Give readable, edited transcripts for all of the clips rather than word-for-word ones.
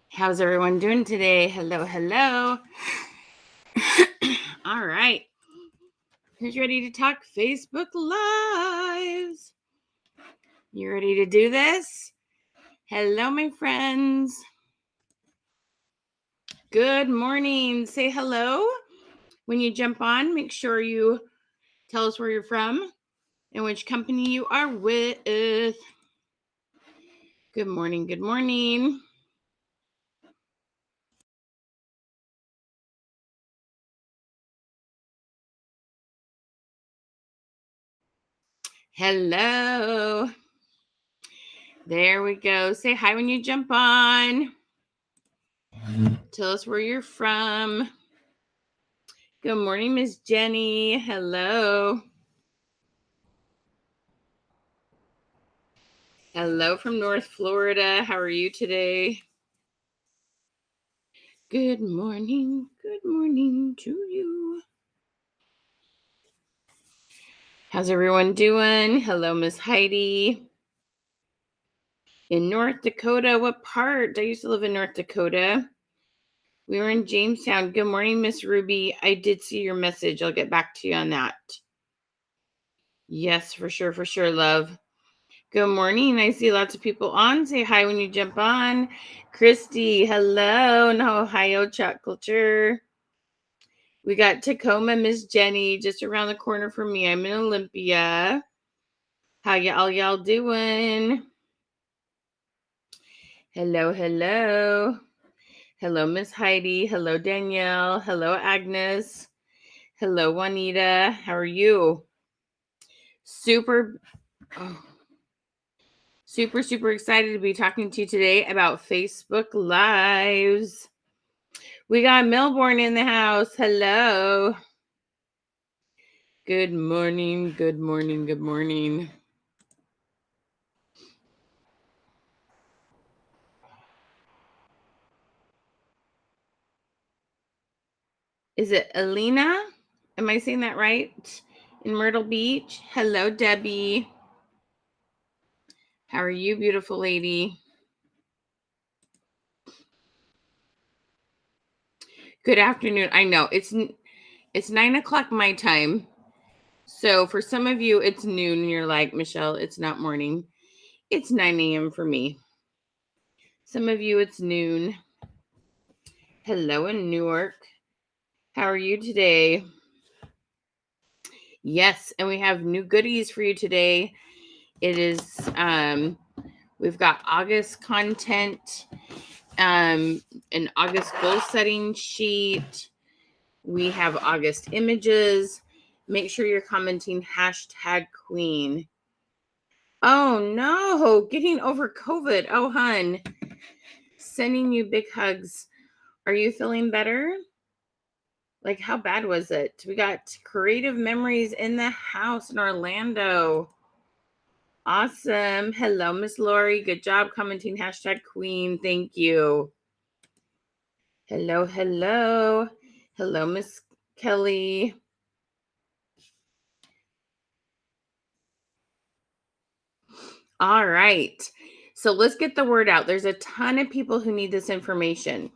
How's everyone doing today? Hello, hello. All right. Who's ready to talk Facebook Lives? You ready to do this? Hello, my friends. Good morning. Say hello. When you jump on, make sure you tell us where you're from and which company you are with. Good morning. Good morning. Hello. There we go. Say hi when you jump on. Tell us where you're from. Good morning, Miss Jenny. Hello. Hello from North Florida. How are you today? Good morning. Good morning to you. How's everyone doing? Hello, Miss Heidi. In North Dakota, what part? I used to live in North Dakota. We were in Jamestown. Good morning, Miss Ruby. I did see your message. I'll get back to you on that. Yes, for sure, love. Good morning. I see lots of people on. Say hi when you jump on. Christy, hello in Ohio Chat Culture. We got Tacoma, Miss Jenny, just around the corner from me. I'm in Olympia. How y'all doing? Hello, hello. Hello, Miss Heidi. Hello, Danielle. Hello, Agnes. Hello, Juanita. How are you? Super excited to be talking to you today about Facebook Lives. We got Melbourne in the house. Hello. Good morning. Good morning. Good morning. Is it Alina? Am I saying that right? In Myrtle Beach. Hello, Debbie. How are you, beautiful lady? Good afternoon. I know it's 9 o'clock my time. So for some of you, it's noon and you're like, Michelle, it's not morning. It's 9 a.m. for me. Some of you, it's noon. Hello in Newark. How are you today? Yes, and we have new goodies for you today. It is we've got August content, an August goal setting sheet. We have August images. Make sure you're commenting #queen. Oh no, getting over COVID. Oh hun, sending you big hugs. Are you feeling better? Like, how bad was it? We got creative memories in the house in Orlando. Awesome. Hello, Miss Lori. Good job commenting #queen. Thank you. Hello, hello. Hello, Miss Kelly. All right. So let's get the word out. There's a ton of people who need this information.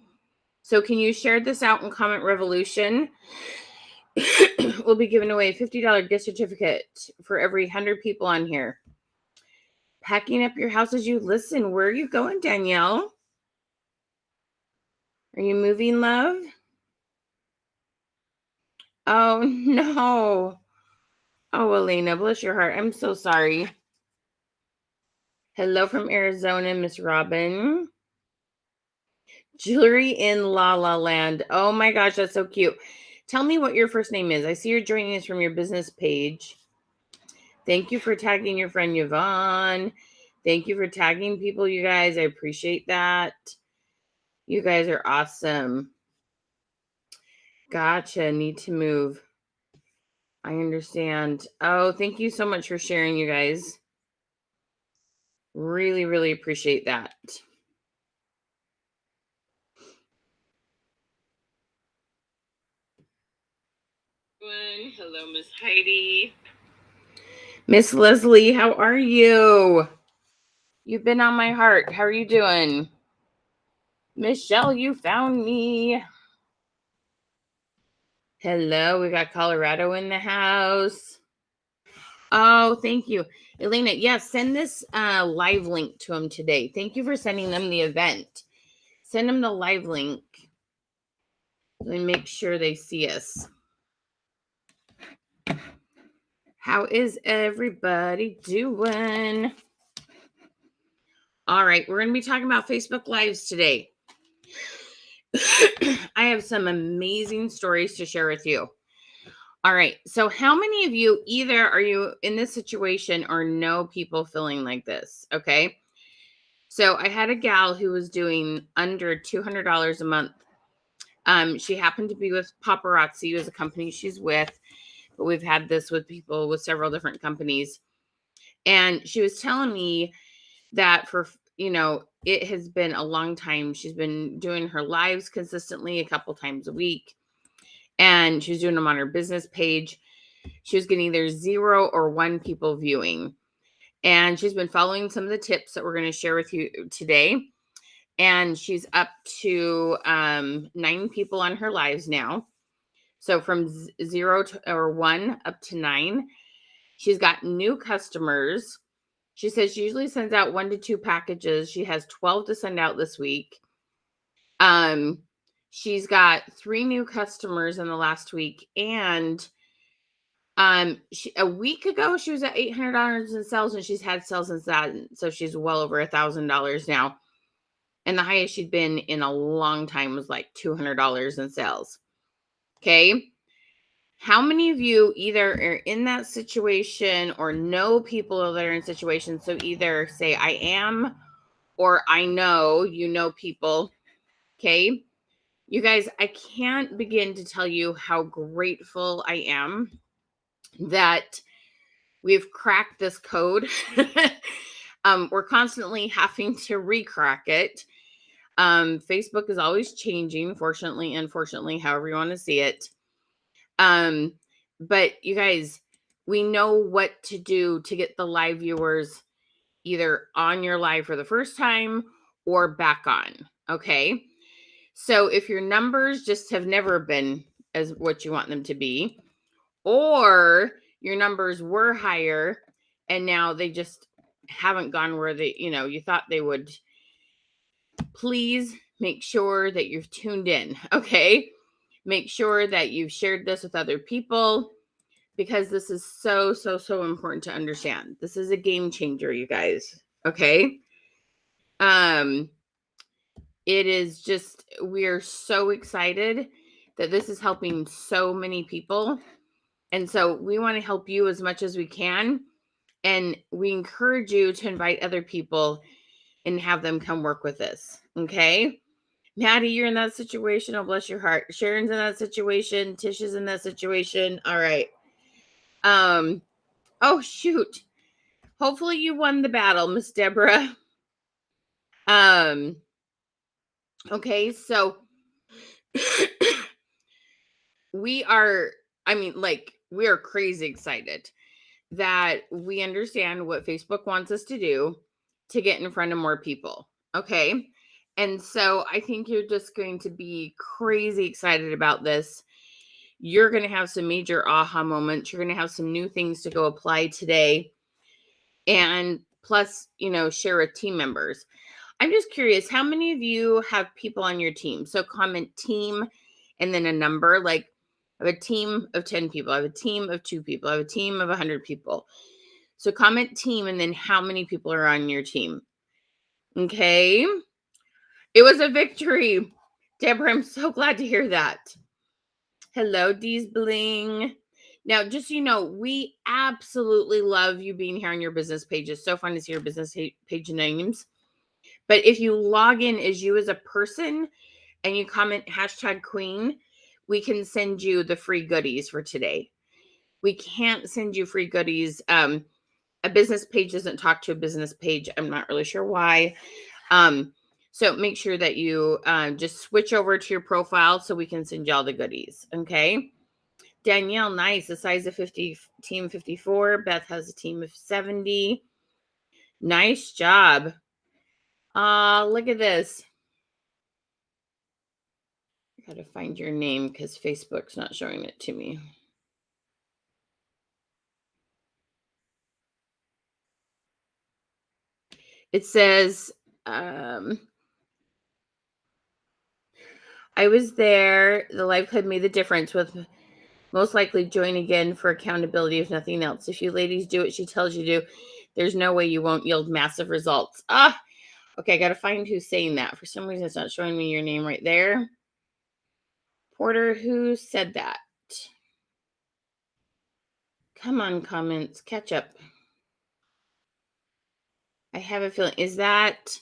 So can you share this out in Comment Revolution? We'll be giving away a $50 gift certificate for every 100 people on here. Packing up your house as you listen. Where are you going, Danielle? Are you moving, love? Oh, no. Oh, Elena, bless your heart. I'm so sorry. Hello from Arizona, Miss Robin. Jewelry in La La Land. Oh my gosh, that's so cute. Tell me what your first name is. I see you're joining us from your business page. Thank you for tagging your friend Yvonne. Thank you for tagging people, you guys. I appreciate that. You guys are awesome. Gotcha. Need to move. I understand. Oh, thank you so much for sharing, you guys. Really appreciate that. Hello, Miss Heidi. Miss Leslie, how are you? You've been on my heart. How are you doing? Michelle, you found me. Hello, we got Colorado in the house. Oh, thank you. Elena, yes, send this live link to them today. Thank you for sending them the event. Send them the live link. Let me make sure they see us. How is everybody doing? All right, we're going to be talking about Facebook Lives today. I have some amazing stories to share with you. All right, so how many of you either are you in this situation or know people feeling like this? Okay, so I had a gal who was doing under $200 a month. She happened to be with Paparazzi, who is a company she's with, but we've had this with people with several different companies. And she was telling me that for, it has been a long time. She's been doing her lives consistently a couple times a week, and she was doing them on her business page. She was getting either 0 or 1 people viewing. And she's been following some of the tips that we're going to share with you today. And she's up to 9 people on her lives now. So from 0 or 1 up to 9. She's got new customers. She says she usually sends out 1 to 2 packages. She has 12 to send out this week. She's got 3 new customers in the last week. And a week ago, she was at $800 in sales, and she's had sales since that. So she's well over $1,000 now. And the highest she'd been in a long time was like $200 in sales. Okay. How many of you either are in that situation or know people that are in situations? So either say I am, or I know, people. Okay. You guys, I can't begin to tell you how grateful I am that we've cracked this code. We're constantly having to re-crack it. Facebook is always changing, fortunately, unfortunately, however you want to see it. But you guys, we know what to do to get the live viewers either on your live for the first time or back on. Okay. So if your numbers just have never been as what you want them to be, or your numbers were higher and now they just haven't gone where they, you thought they would, please make sure that you've tuned in. Okay. Make sure that you've shared this with other people, because this is so, so, so important to understand. This is a game changer, you guys. Okay. It is just, we are so excited that this is helping so many people. And so we want to help you as much as we can. And we encourage you to invite other people and have them come work with us. Okay. Maddie, you're in that situation. Oh, bless your heart. Sharon's in that situation. Tish is in that situation. All right. Oh, shoot. Hopefully you won the battle, Miss Deborah. Okay, so we are crazy excited that we understand what Facebook wants us to do to get in front of more people. Okay. And so I think you're just going to be crazy excited about this. You're going to have some major aha moments. You're going to have some new things to go apply today. And plus, share with team members. I'm just curious, how many of you have people on your team? So comment team and then a number. Like, I have a team of 10 people. I have a team of 2 people. I have a team of 100 people. So comment team and then how many people are on your team. Okay. It was a victory. Deborah, I'm so glad to hear that. Hello, Dee's Bling. Now, just so you know, we absolutely love you being here on your business page. It's so fun to see your business page names. But if you log in as you as a person and you comment #queen, we can send you the free goodies for today. We can't send you free goodies. A business page doesn't talk to a business page. I'm not really sure why. So make sure that you just switch over to your profile so we can send you all the goodies. Okay. Danielle, nice. A size of 50, team 54. Beth has a team of 70. Nice job. Look at this. I gotta find your name because Facebook's not showing it to me. It says, um, I was there. The live club made the difference with most likely join again for accountability, if nothing else. If you ladies do what she tells you to do, there's no way you won't yield massive results. Okay, I gotta find who's saying that. For some reason, it's not showing me your name right there. Porter, who said that? Come on, comments, catch up. I have a feeling. Is that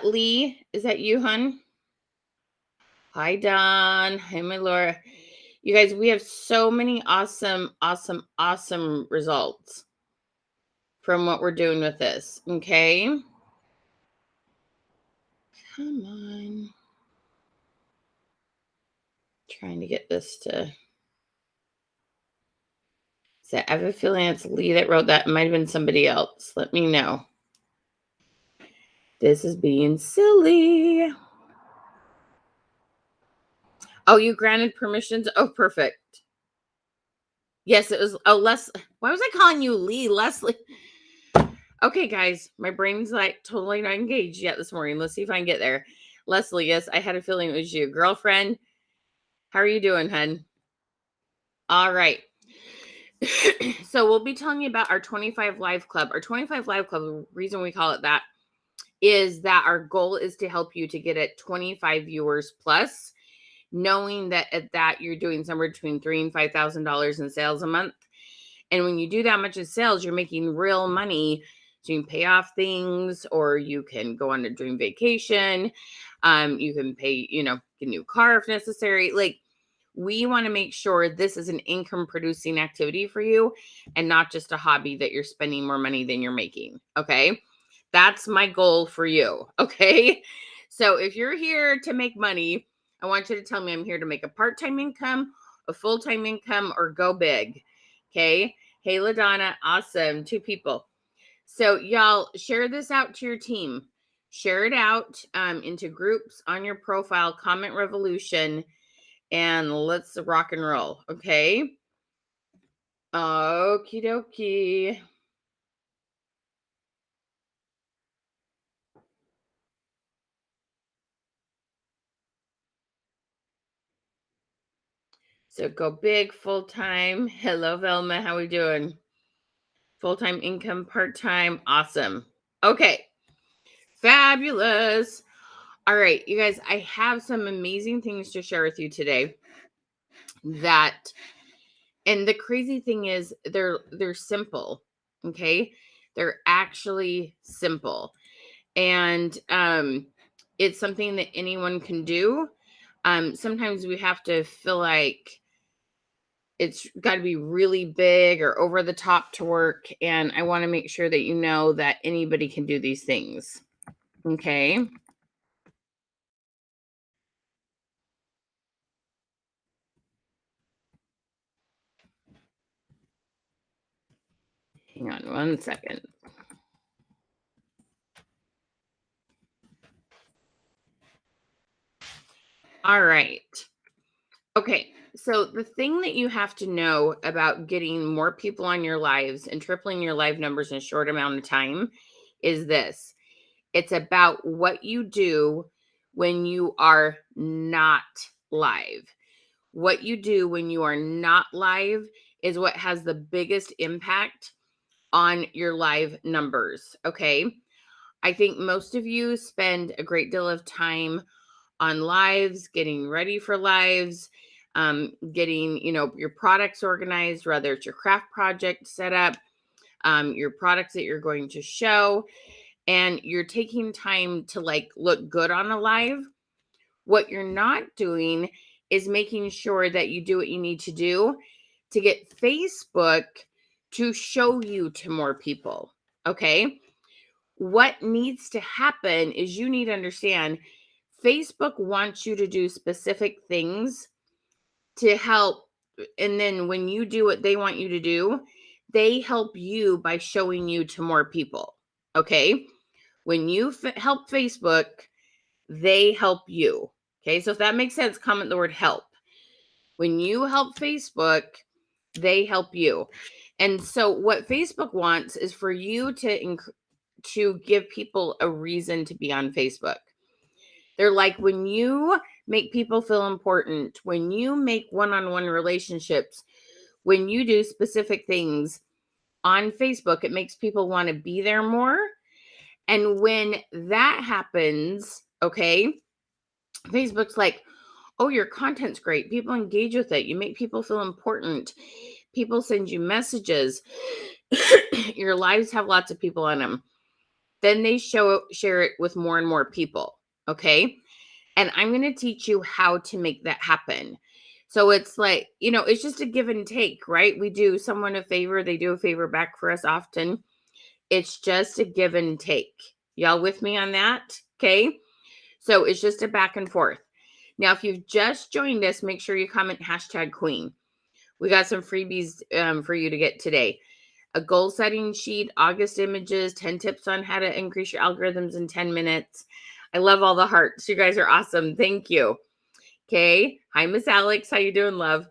Lee? Is that you, hun? Hi, Don. Hi, my Laura. You guys, we have so many awesome results from what we're doing with this. Okay. Come on. Trying to get this to. So I have a feeling it's Lee that wrote that. It might have been somebody else. Let me know. This is being silly. Oh, you granted permissions? Oh, perfect. Yes, it was. Oh, why was I calling you Lee? Leslie. Okay, guys, my brain's like totally not engaged yet this morning. Let's see if I can get there. Leslie, yes, I had a feeling it was you. Girlfriend, how are you doing, hun? All right. So we'll be telling you about our 25 Live Club. Our 25 Live Club, the reason we call it that is that our goal is to help you to get at 25 viewers plus, knowing that at that you're doing somewhere between $3,000 and $5,000 in sales a month. And when you do that much in sales, you're making real money. So you can pay off things, or you can go on a dream vacation. You can pay, get a new car if necessary. Like, we want to make sure this is an income producing activity for you and not just a hobby that you're spending more money than you're making. Okay. That's my goal for you. Okay. So if you're here to make money, I want you to tell me I'm here to make a part-time income, a full-time income, or go big. Okay. Hey, LaDonna. Awesome. 2 people. So y'all share this out to your team. Share it out into groups on your profile, comment revolution, and let's rock and roll. Okay. Okie dokie. So go big, full-time. Hello, Velma. How we doing? Full-time income, part-time. Awesome. Okay. Fabulous. All right, you guys, I have some amazing things to share with you today and the crazy thing is they're simple. Okay. They're actually simple. And it's something that anyone can do. Sometimes we have to feel like it's got to be really big or over the top to work. And I want to make sure that you know that anybody can do these things. Okay. Hang on 1 second. All right. Okay. So the thing that you have to know about getting more people on your lives and tripling your live numbers in a short amount of time is this. It's about what you do when you are not live. What you do when you are not live is what has the biggest impact on your live numbers. Okay. I think most of you spend a great deal of time on lives, getting ready for lives, getting, your products organized, whether it's your craft project set up, your products that you're going to show, and you're taking time to look good on a live. What you're not doing is making sure that you do what you need to do to get Facebook to show you to more people. Okay. What needs to happen is you need to understand Facebook wants you to do specific things to help. And then when you do what they want you to do, they help you by showing you to more people. Okay. When you help Facebook, they help you. Okay. So if that makes sense, comment the word help. When you help Facebook, they help you. And so what Facebook wants is for you to give people a reason to be on Facebook. They're like, when you make people feel important, when you make one-on-one relationships, when you do specific things on Facebook, it makes people want to be there more. And when that happens, okay, Facebook's like, oh, your content's great. People engage with it. You make people feel important. People send you messages. Your lives have lots of people on them. Then they share it with more and more people. Okay. And I'm going to teach you how to make that happen. So it's like, it's just a give and take, right? We do someone a favor, they do a favor back for us often. It's just a give and take. Y'all with me on that? Okay. So it's just a back and forth. Now, if you've just joined us, make sure you comment #Queen. We got some freebies for you to get today. A goal setting sheet, August images, 10 tips on how to increase your algorithms in 10 minutes. I love all the hearts. You guys are awesome. Thank you. Okay. Hi, Miss Alex. How you doing, love?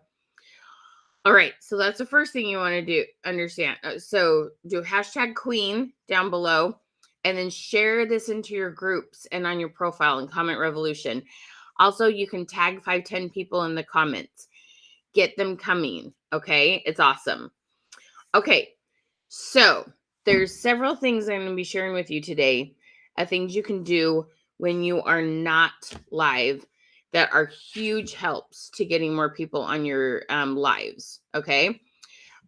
All right. So that's the first thing you want to do. Understand. So do #Queen down below and then share this into your groups and on your profile and comment revolution. Also, you can tag 5-10 people in the comments. Get them coming. Okay. It's awesome. Okay. So there's several things I'm going to be sharing with you today. Things you can do when you are not live that are huge helps to getting more people on your lives. Okay.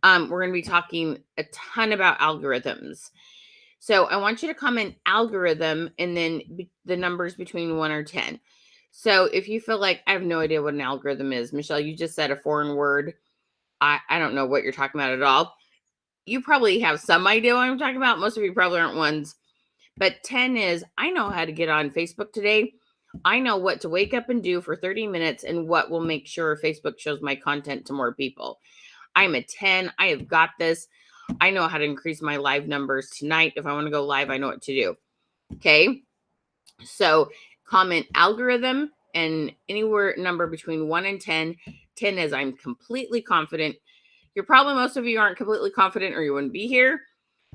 We're going to be talking a ton about algorithms. So I want you to comment algorithm and then the numbers between 1 or 10. So if you feel like I have no idea what an algorithm is, Michelle, you just said a foreign word. I don't know what you're talking about at all. You probably have some idea what I'm talking about. Most of you probably aren't ones. But 10 is, I know how to get on Facebook today. I know what to wake up and do for 30 minutes and what will make sure Facebook shows my content to more people. I'm a 10. I have got this. I know how to increase my live numbers tonight. If I want to go live, I know what to do. Okay. So comment algorithm and anywhere number between 1 and 10. 10 is I'm completely confident. You're probably, most of you aren't completely confident or you wouldn't be here.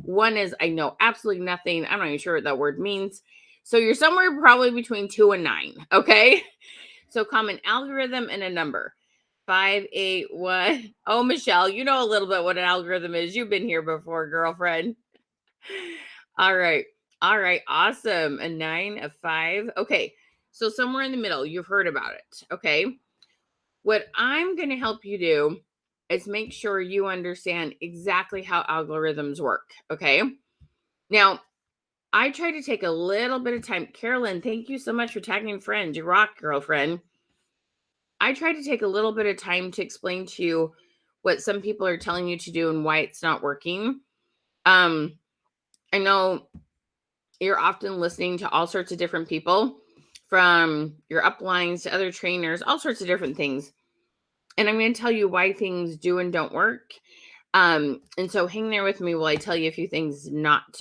1 is I know absolutely nothing. I'm not even sure what that word means. So you're somewhere probably between 2 and 9. Okay. So comment algorithm and a number. 5, 8, 1. Oh, Michelle, you know a little bit what an algorithm is. You've been here before, girlfriend. All right. All right. Awesome. A 9, a 5. Okay. So somewhere in the middle, you've heard about it. Okay. What I'm going to help you do is make sure you understand exactly how algorithms work. Okay. Now, I try to take a little bit of time. Carolyn, thank you so much for tagging friends. You rock, girlfriend. I try to take a little bit of time to explain to you what some people are telling you to do and why it's not working. I know you're often listening to all sorts of different people, from your uplines to other trainers, all sorts of different things. And I'm going to tell you why things do and don't work. And so hang there with me while I tell you a few things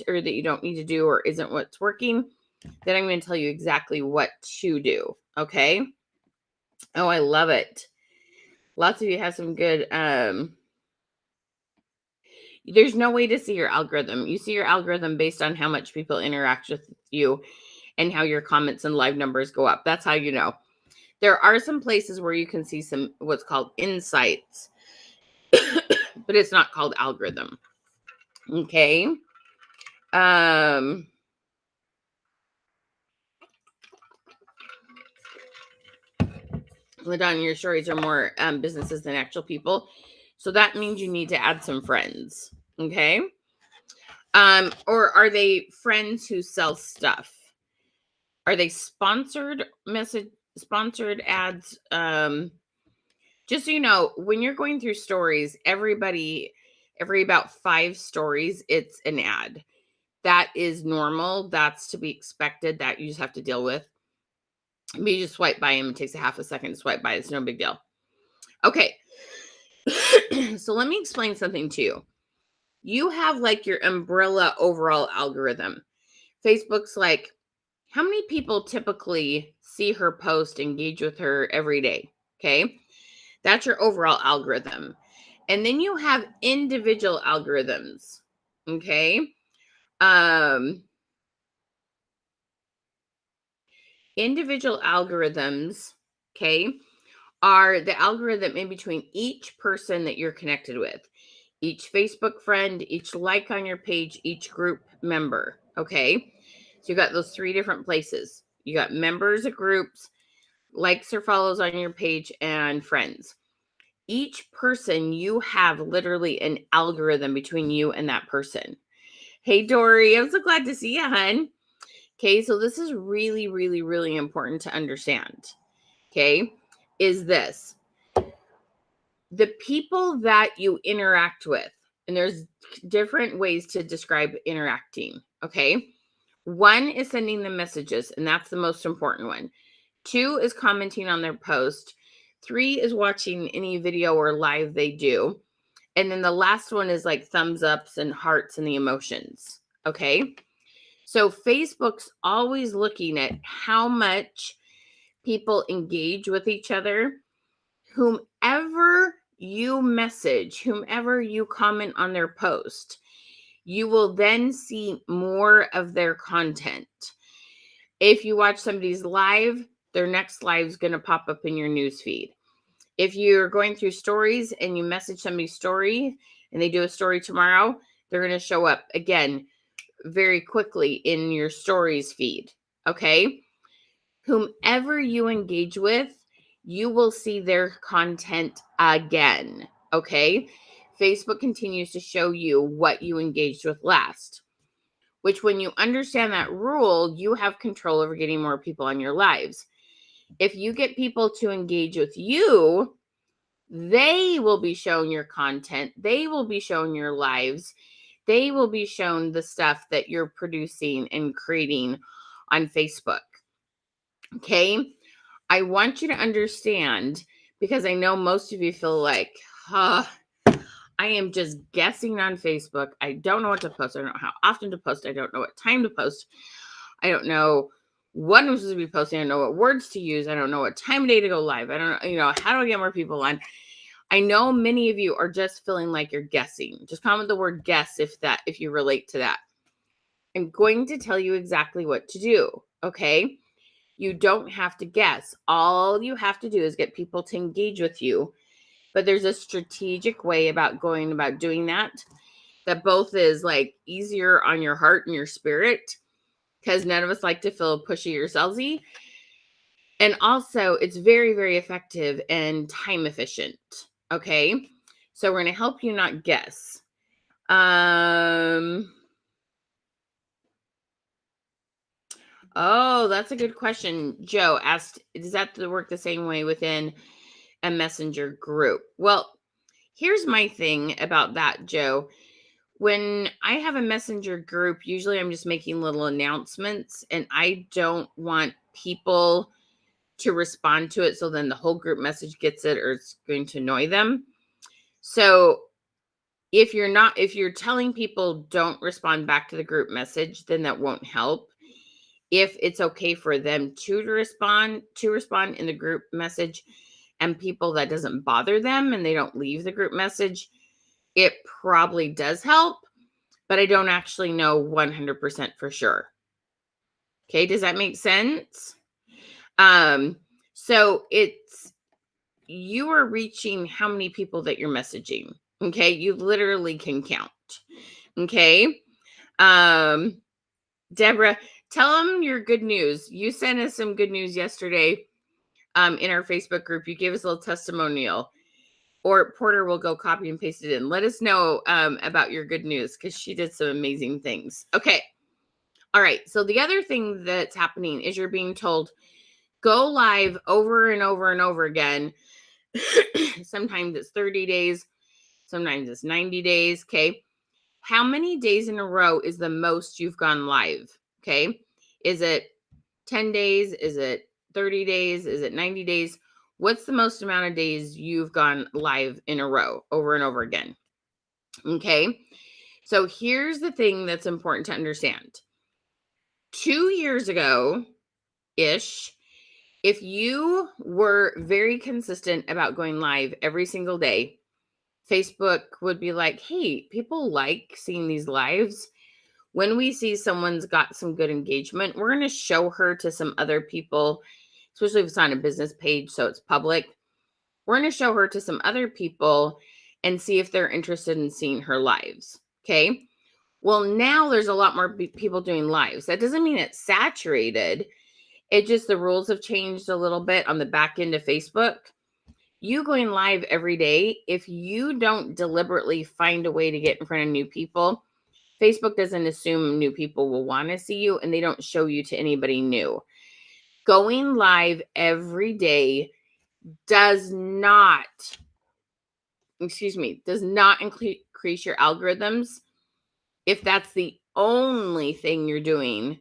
or that you don't need to do or isn't what's working. Then I'm going to tell you exactly what to do. Okay. Oh, I love it. Lots of you have some good, there's no way to see your algorithm. You see your algorithm based on how much people interact with you and how your comments and live numbers go up. That's how you know. There are some places where you can see some what's called insights, but it's not called algorithm. Okay. LaDonna, your stories are more businesses than actual people. So that means you need to add some friends. Okay. Or are they friends who sell stuff? Are they sponsored ads? Just so you know, when you're going through stories, every about 5 stories, it's an ad. That is normal. That's to be expected. That you just have to deal with. You just swipe by them. It takes a half a second to swipe by. It's no big deal. Okay. So let me explain something to you. You have like your umbrella overall algorithm. Facebook's like, how many people typically see her post, engage with her every day? Okay. That's your overall algorithm. And then you have individual algorithms. Okay. Um, individual algorithms, okay, are the algorithm in between each person that you're connected with, each Facebook friend, each like on your page, each group member. Okay. So you got those three different places. You got members of groups, likes or follows on your page, and friends. Each person, you have literally an algorithm between you and that person. Hey, Dory, I'm so glad to see you, hun. Okay, so this is really, really, really important to understand. Okay, is this the people that you interact with, and there's different ways to describe interacting. Okay, one is sending them messages, and that's the most important one. Two is commenting on their post. Three is watching any video or live they do. And then the last one is like thumbs ups and hearts and the emotions. Okay. So Facebook's always looking at how much people engage with each other. Whomever you message, whomever you comment on their post, you will then see more of their content. If you watch somebody's live, their next live is going to pop up in your news feed. If you're going through stories and you message somebody's story and they do a story tomorrow, they're going to show up again very quickly in your stories feed. Okay. Whomever you engage with, you will see their content again. Okay. Facebook continues to show you what you engaged with last, which when you understand that rule, you have control over getting more people on your lives. If you get people to engage with you, they will be shown your content. They will be shown your lives. They will be shown the stuff that you're producing and creating on Facebook. Okay. I want you to understand, because I know most of you feel like, I am just guessing on Facebook. I don't know what to post. I don't know how often to post. I don't know what time to post. I don't know what I'm supposed to be posting. I don't know what words to use. I don't know what time of day to go live. I don't know, how do I get more people on? I know many of you are just feeling like you're guessing. Just comment the word guess if you relate to that. I'm going to tell you exactly what to do. Okay. You don't have to guess. All you have to do is get people to engage with you. But there's a strategic way about going about doing that both is like easier on your heart and your spirit, because none of us like to feel pushy or salesy. And also it's very, very effective and time efficient. Okay. So we're going to help you not guess. Oh, that's a good question. Joe asked, does that work the same way within a messenger group? Well, here's my thing about that, Joe. When I have a messenger group, usually I'm just making little announcements, and I don't want people to respond to it so then the whole group message gets it or it's going to annoy them. So if you're telling people don't respond back to the group message, then that won't help. If it's okay for them to respond in the group message, and people that doesn't bother them and they don't leave the group message, it probably does help, but I don't actually know 100% for sure. Okay, does that make sense? So you are reaching how many people that you're messaging. Okay, you literally can count. Okay. Deborah, tell them your good news. You sent us some good news yesterday in our Facebook group. You gave us a little testimonial, or Porter will go copy and paste it in. Let us know about your good news, because she did some amazing things. Okay. All right. So the other thing that's happening is you're being told, go live over and over and over again. Sometimes it's 30 days. Sometimes it's 90 days. Okay. How many days in a row is the most you've gone live? Okay. Is it 10 days? Is it 30 days? Is it 90 days? What's the most amount of days you've gone live in a row over and over again? Okay. So here's the thing that's important to understand. 2 years ago-ish, if you were very consistent about going live every single day, Facebook would be like, hey, people like seeing these lives. When we see someone's got some good engagement, we're going to show her to some other people, especially if it's on a business page, so it's public. We're going to show her to some other people and see if they're interested in seeing her lives. Okay. Well, now there's a lot more people doing lives. That doesn't mean it's saturated. It just, the rules have changed a little bit on the back end of Facebook. You going live every day, if you don't deliberately find a way to get in front of new people, Facebook doesn't assume new people will want to see you, and they don't show you to anybody new. Going live every day does not increase your algorithms if that's the only thing you're doing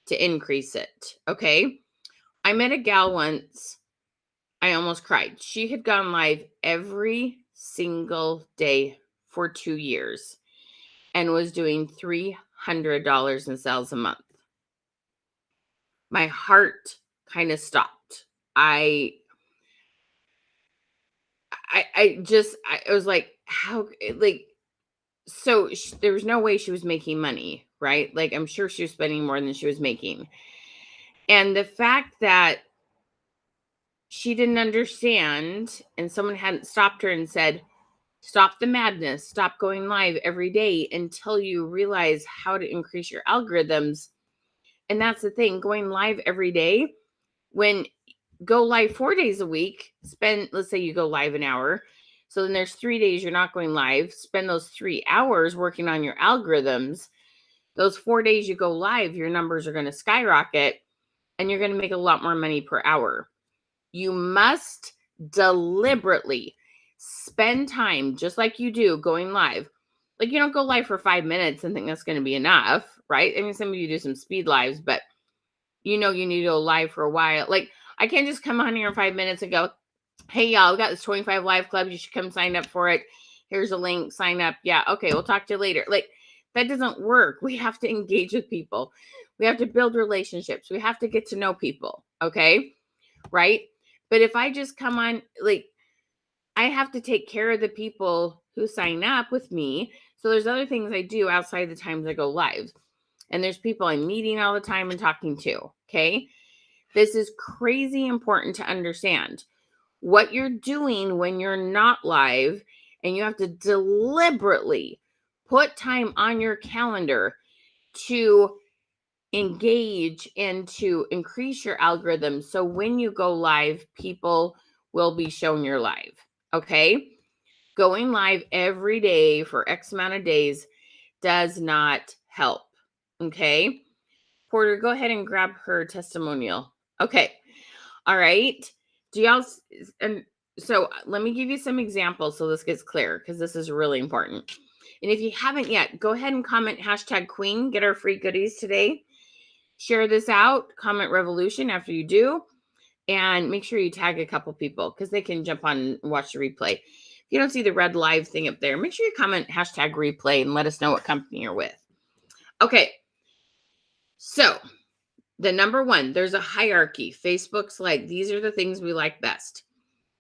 to increase it. Okay. I met a gal once. I almost cried. She had gone live every single day for 2 years and was doing $300 in sales a month. My heart kind of stopped. I was like, how, like, so there was no way she was making money, right? Like, I'm sure she was spending more than she was making. And the fact that she didn't understand and someone hadn't stopped her and said, stop the madness, stop going live every day until you realize how to increase your algorithms. And that's the thing, going live every day, when go live 4 days a week, let's say you go live an hour. So then there's 3 days you're not going live. Spend those 3 hours working on your algorithms. Those 4 days you go live, your numbers are going to skyrocket and you're going to make a lot more money per hour. You must deliberately spend time, just like you do going live. Like, you don't go live for 5 minutes and think that's going to be enough, right? I mean, some of you do some speed lives, but you need to go live for a while. Like, I can't just come on here in 5 minutes and go, hey, y'all, we got this 25 live club. You should come sign up for it. Here's a link, sign up. Yeah, okay, we'll talk to you later. Like, that doesn't work. We have to engage with people. We have to build relationships. We have to get to know people, okay? Right? But if I just come on, like, I have to take care of the people who sign up with me. So there's other things I do outside the times I go live. And there's people I'm meeting all the time and talking to, okay? This is crazy important to understand. What you're doing when you're not live, and you have to deliberately put time on your calendar to engage and to increase your algorithm. So when you go live, people will be shown you're live. Okay. Going live every day for X amount of days does not help. Okay. Porter, go ahead and grab her testimonial. Okay. All right. Do y'all, and so let me give you some examples so this gets clear, because this is really important. And if you haven't yet, go ahead and comment #Queen, get our free goodies today. Share this out, comment revolution after you do, and make sure you tag a couple people because they can jump on and watch the replay. If you don't see the red live thing up there, make sure you comment #replay and let us know what company you're with. Okay. So the number one, there's a hierarchy. Facebook's like, these are the things we like best.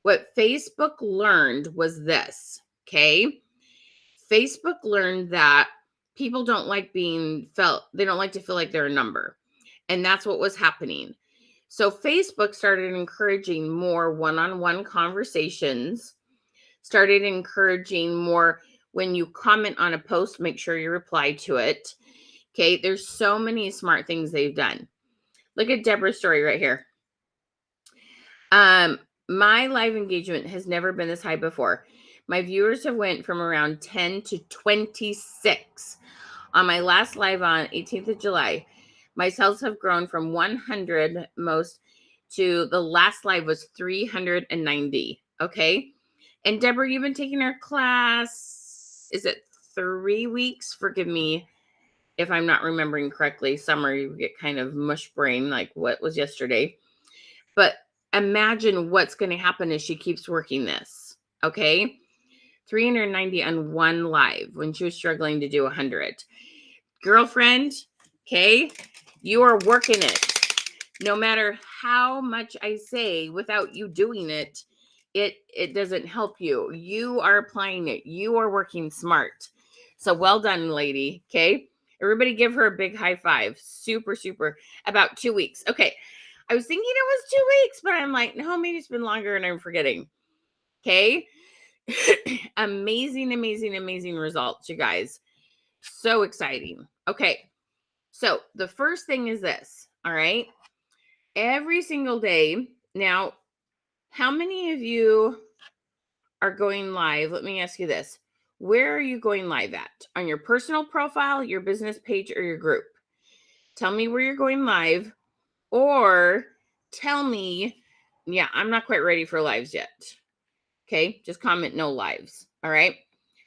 What Facebook learned was this, okay? Facebook learned that people don't like they don't like to feel like they're a number. And that's what was happening. So Facebook started encouraging more one-on-one conversations, started encouraging more, when you comment on a post, make sure you reply to it. Okay, there's so many smart things they've done. Look at Deborah's story right here. My live engagement has never been this high before. My viewers have went from around 10 to 26. On my last live on 18th of July, my sales have grown from 100 most to the last live was 390. Okay. And Deborah, you've been taking our class. Is it 3 weeks? Forgive me if I'm not remembering correctly. Summer, you get kind of mush brain, like what was yesterday. But imagine what's going to happen as she keeps working this. Okay. 390 on one live when she was struggling to do 100. Girlfriend, okay, you are working it. No matter how much I say without you doing it, it doesn't help you. You are applying it. You are working smart. So well done, lady. Okay. Everybody give her a big high five. Super, super. About 2 weeks. Okay. I was thinking it was 2 weeks, but I'm like, no, maybe it's been longer and I'm forgetting. Okay. Amazing, amazing, amazing results, you guys. So exciting. Okay. So the first thing is this. All right. Every single day. Now, how many of you are going live? Let me ask you this. Where are you going live at? On your personal profile, your business page, or your group? Tell me where you're going live, or tell me, yeah, I'm not quite ready for lives yet. Okay, just comment no lives. All right.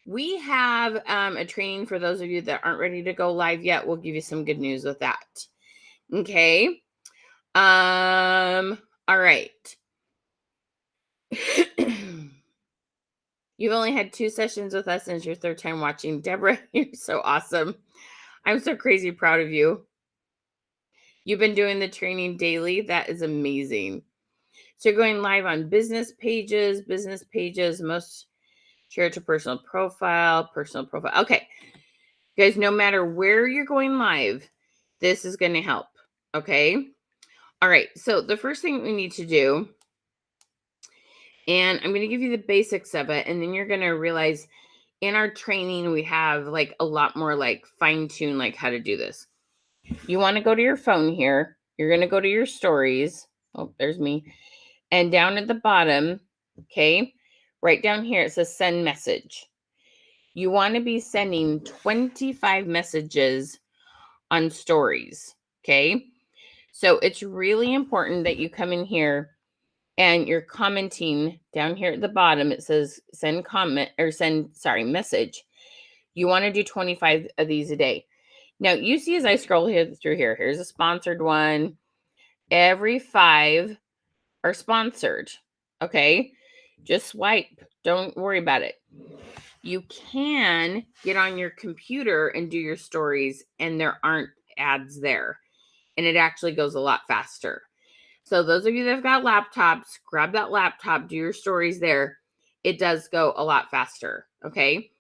We have a training for those of you that aren't ready to go live yet. We'll give you some good news with that. Okay. All right. You've only had 2 sessions with us, and it's your 3rd time watching. Deborah, you're so awesome. I'm so crazy proud of you. You've been doing the training daily. That is amazing. So you're going live on business pages, most share to personal profile. Okay. Guys, no matter where you're going live, this is going to help. Okay. All right. So the first thing we need to do, and I'm going to give you the basics of it, and then you're going to realize in our training, we have like a lot more like fine tune, like how to do this. You want to go to your phone here. You're going to go to your stories. Oh, there's me. And down at the bottom, okay, right down here, it says send message. You want to be sending 25 messages on stories. Okay. So it's really important that you come in here and you're commenting down here at the bottom. It says send message. You want to do 25 of these a day. Now, you see as I scroll through here, here's a sponsored one. Every 5 are sponsored. Okay. Just swipe. Don't worry about it. You can get on your computer and do your stories, and there aren't ads there. And it actually goes a lot faster. So those of you that have got laptops, grab that laptop, do your stories there. It does go a lot faster. Okay.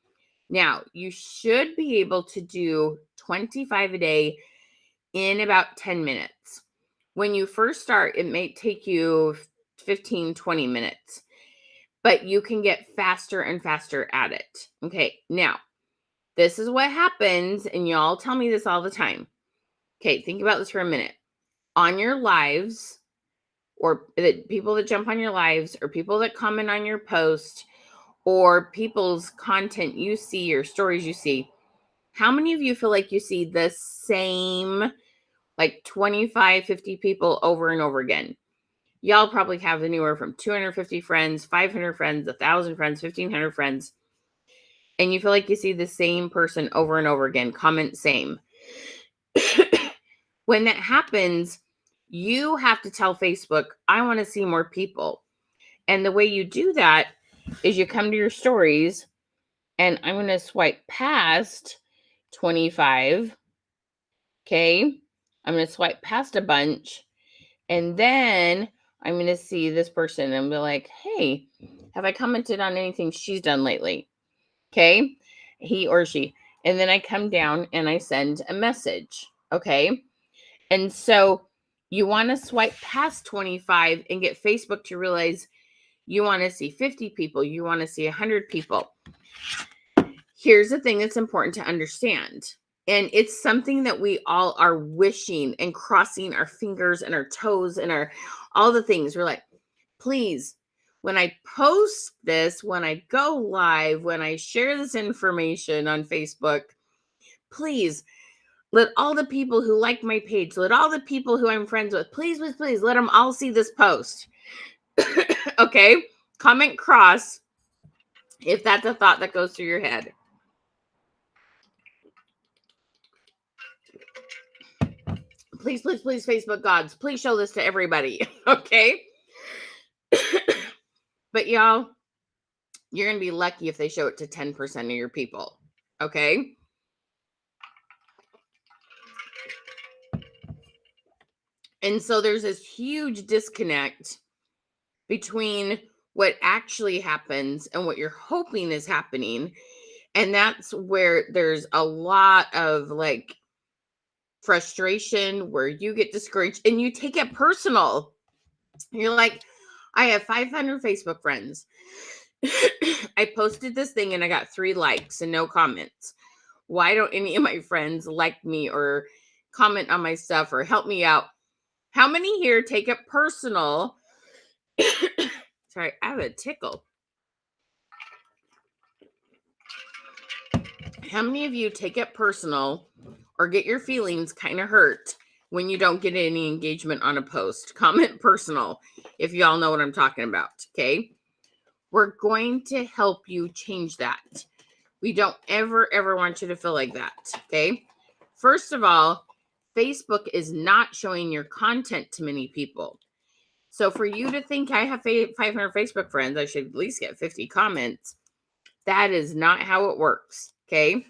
Now, you should be able to do 25 a day in about 10 minutes. When you first start, it may take you 15, 20 minutes, but you can get faster and faster at it. Okay. Now, this is what happens, and y'all tell me this all the time. Okay. Think about this for a minute. On your lives, or the people that jump on your lives, or people that comment on your post, or people's content you see, or stories you see, how many of you feel like you see the same like 25, 50 people over and over again? Y'all probably have anywhere from 250 friends, 500 friends, 1,000 friends, 1,500 friends. And you feel like you see the same person over and over again. Comment same. When that happens, you have to tell Facebook, I want to see more people. And the way you do that is you come to your stories, and I'm going to swipe past 25. Okay. I'm going to swipe past a bunch, and then I'm going to see this person and be like, hey, have I commented on anything she's done lately? Okay. He or she. And then I come down and I send a message. Okay. And so you want to swipe past 25 and get Facebook to realize you want to see 50 people. You want to see 100 people. Here's the thing that's important to understand. And it's something that we all are wishing and crossing our fingers and our toes and all the things. We're like, please, when I post this, when I go live, when I share this information on Facebook, please let all the people who like my page, let all the people who I'm friends with, please, let them all see this post. Okay? Comment cross if that's a thought that goes through your head. Please, Facebook gods, please show this to everybody. Okay? But y'all, You're going to be lucky if they show it to 10% of your people. Okay? And so there's this huge disconnect between what actually happens and what you're hoping is happening. And that's where there's a lot of like frustration, where you get discouraged and you take it personal. You're like, I have 500 Facebook friends. I posted this thing and I got 3 likes and no comments. Why don't any of my friends like me or comment on my stuff or help me out? How many here take it personal? Sorry, I have a tickle. How many of you take it personal or get your feelings kind of hurt when you don't get any engagement on a post? Comment personal if you all know what I'm talking about, okay? We're going to help you change that. We don't ever want you to feel like that, okay? First of all, Facebook is not showing your content to many people. So for you to think I have 500 Facebook friends, I should at least get 50 comments. That is not how it works, okay?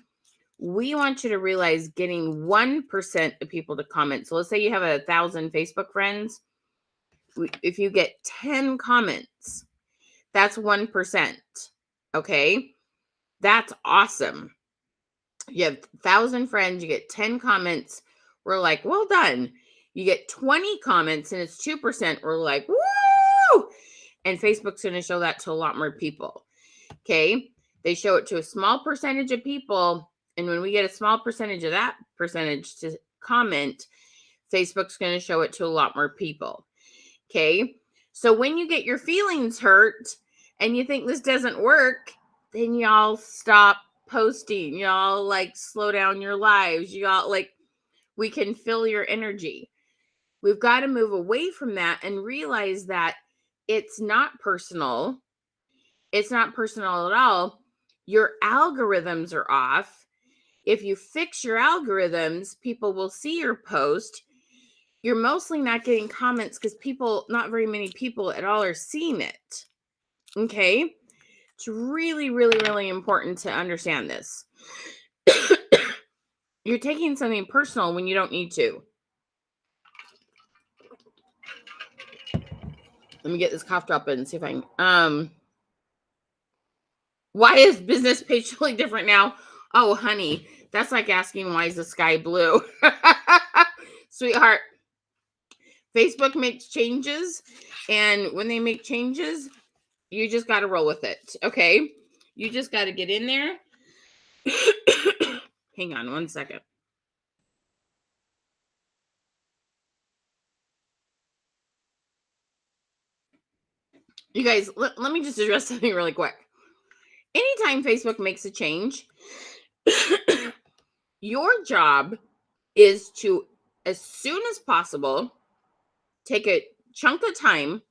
We want you to realize getting 1% of people to comment. So let's say you have 1,000 Facebook friends. If you get 10 comments, that's 1%, okay? That's awesome. You have 1,000 friends, you get 10 comments. We're like, well done. You get 20 comments and it's 2%. We're like, woo! And Facebook's going to show that to a lot more people. Okay. They show it to a small percentage of people. And when we get a small percentage of that percentage to comment, Facebook's going to show it to a lot more people. Okay. So when you get your feelings hurt and you think this doesn't work, then y'all stop posting. Y'all like slow down your lives. Y'all like, we can feel your energy. We've got to move away from that and realize that it's not personal. It's not personal at all. Your algorithms are off. If you fix your algorithms, people will see your post. You're mostly not getting comments because not very many people at all are seeing it. Okay? It's really important to understand this. You're taking something personal when you don't need to. Let me get this cough drop in and see if I can. Why is business page totally different now? Oh, honey, that's like asking why is the sky blue? Sweetheart, Facebook makes changes, and when they make changes, you just got to roll with it, okay? You just got to get in there. Hang on one second. You guys, let me just address something really quick. Anytime Facebook makes a change, your job is to, as soon as possible, take a chunk of time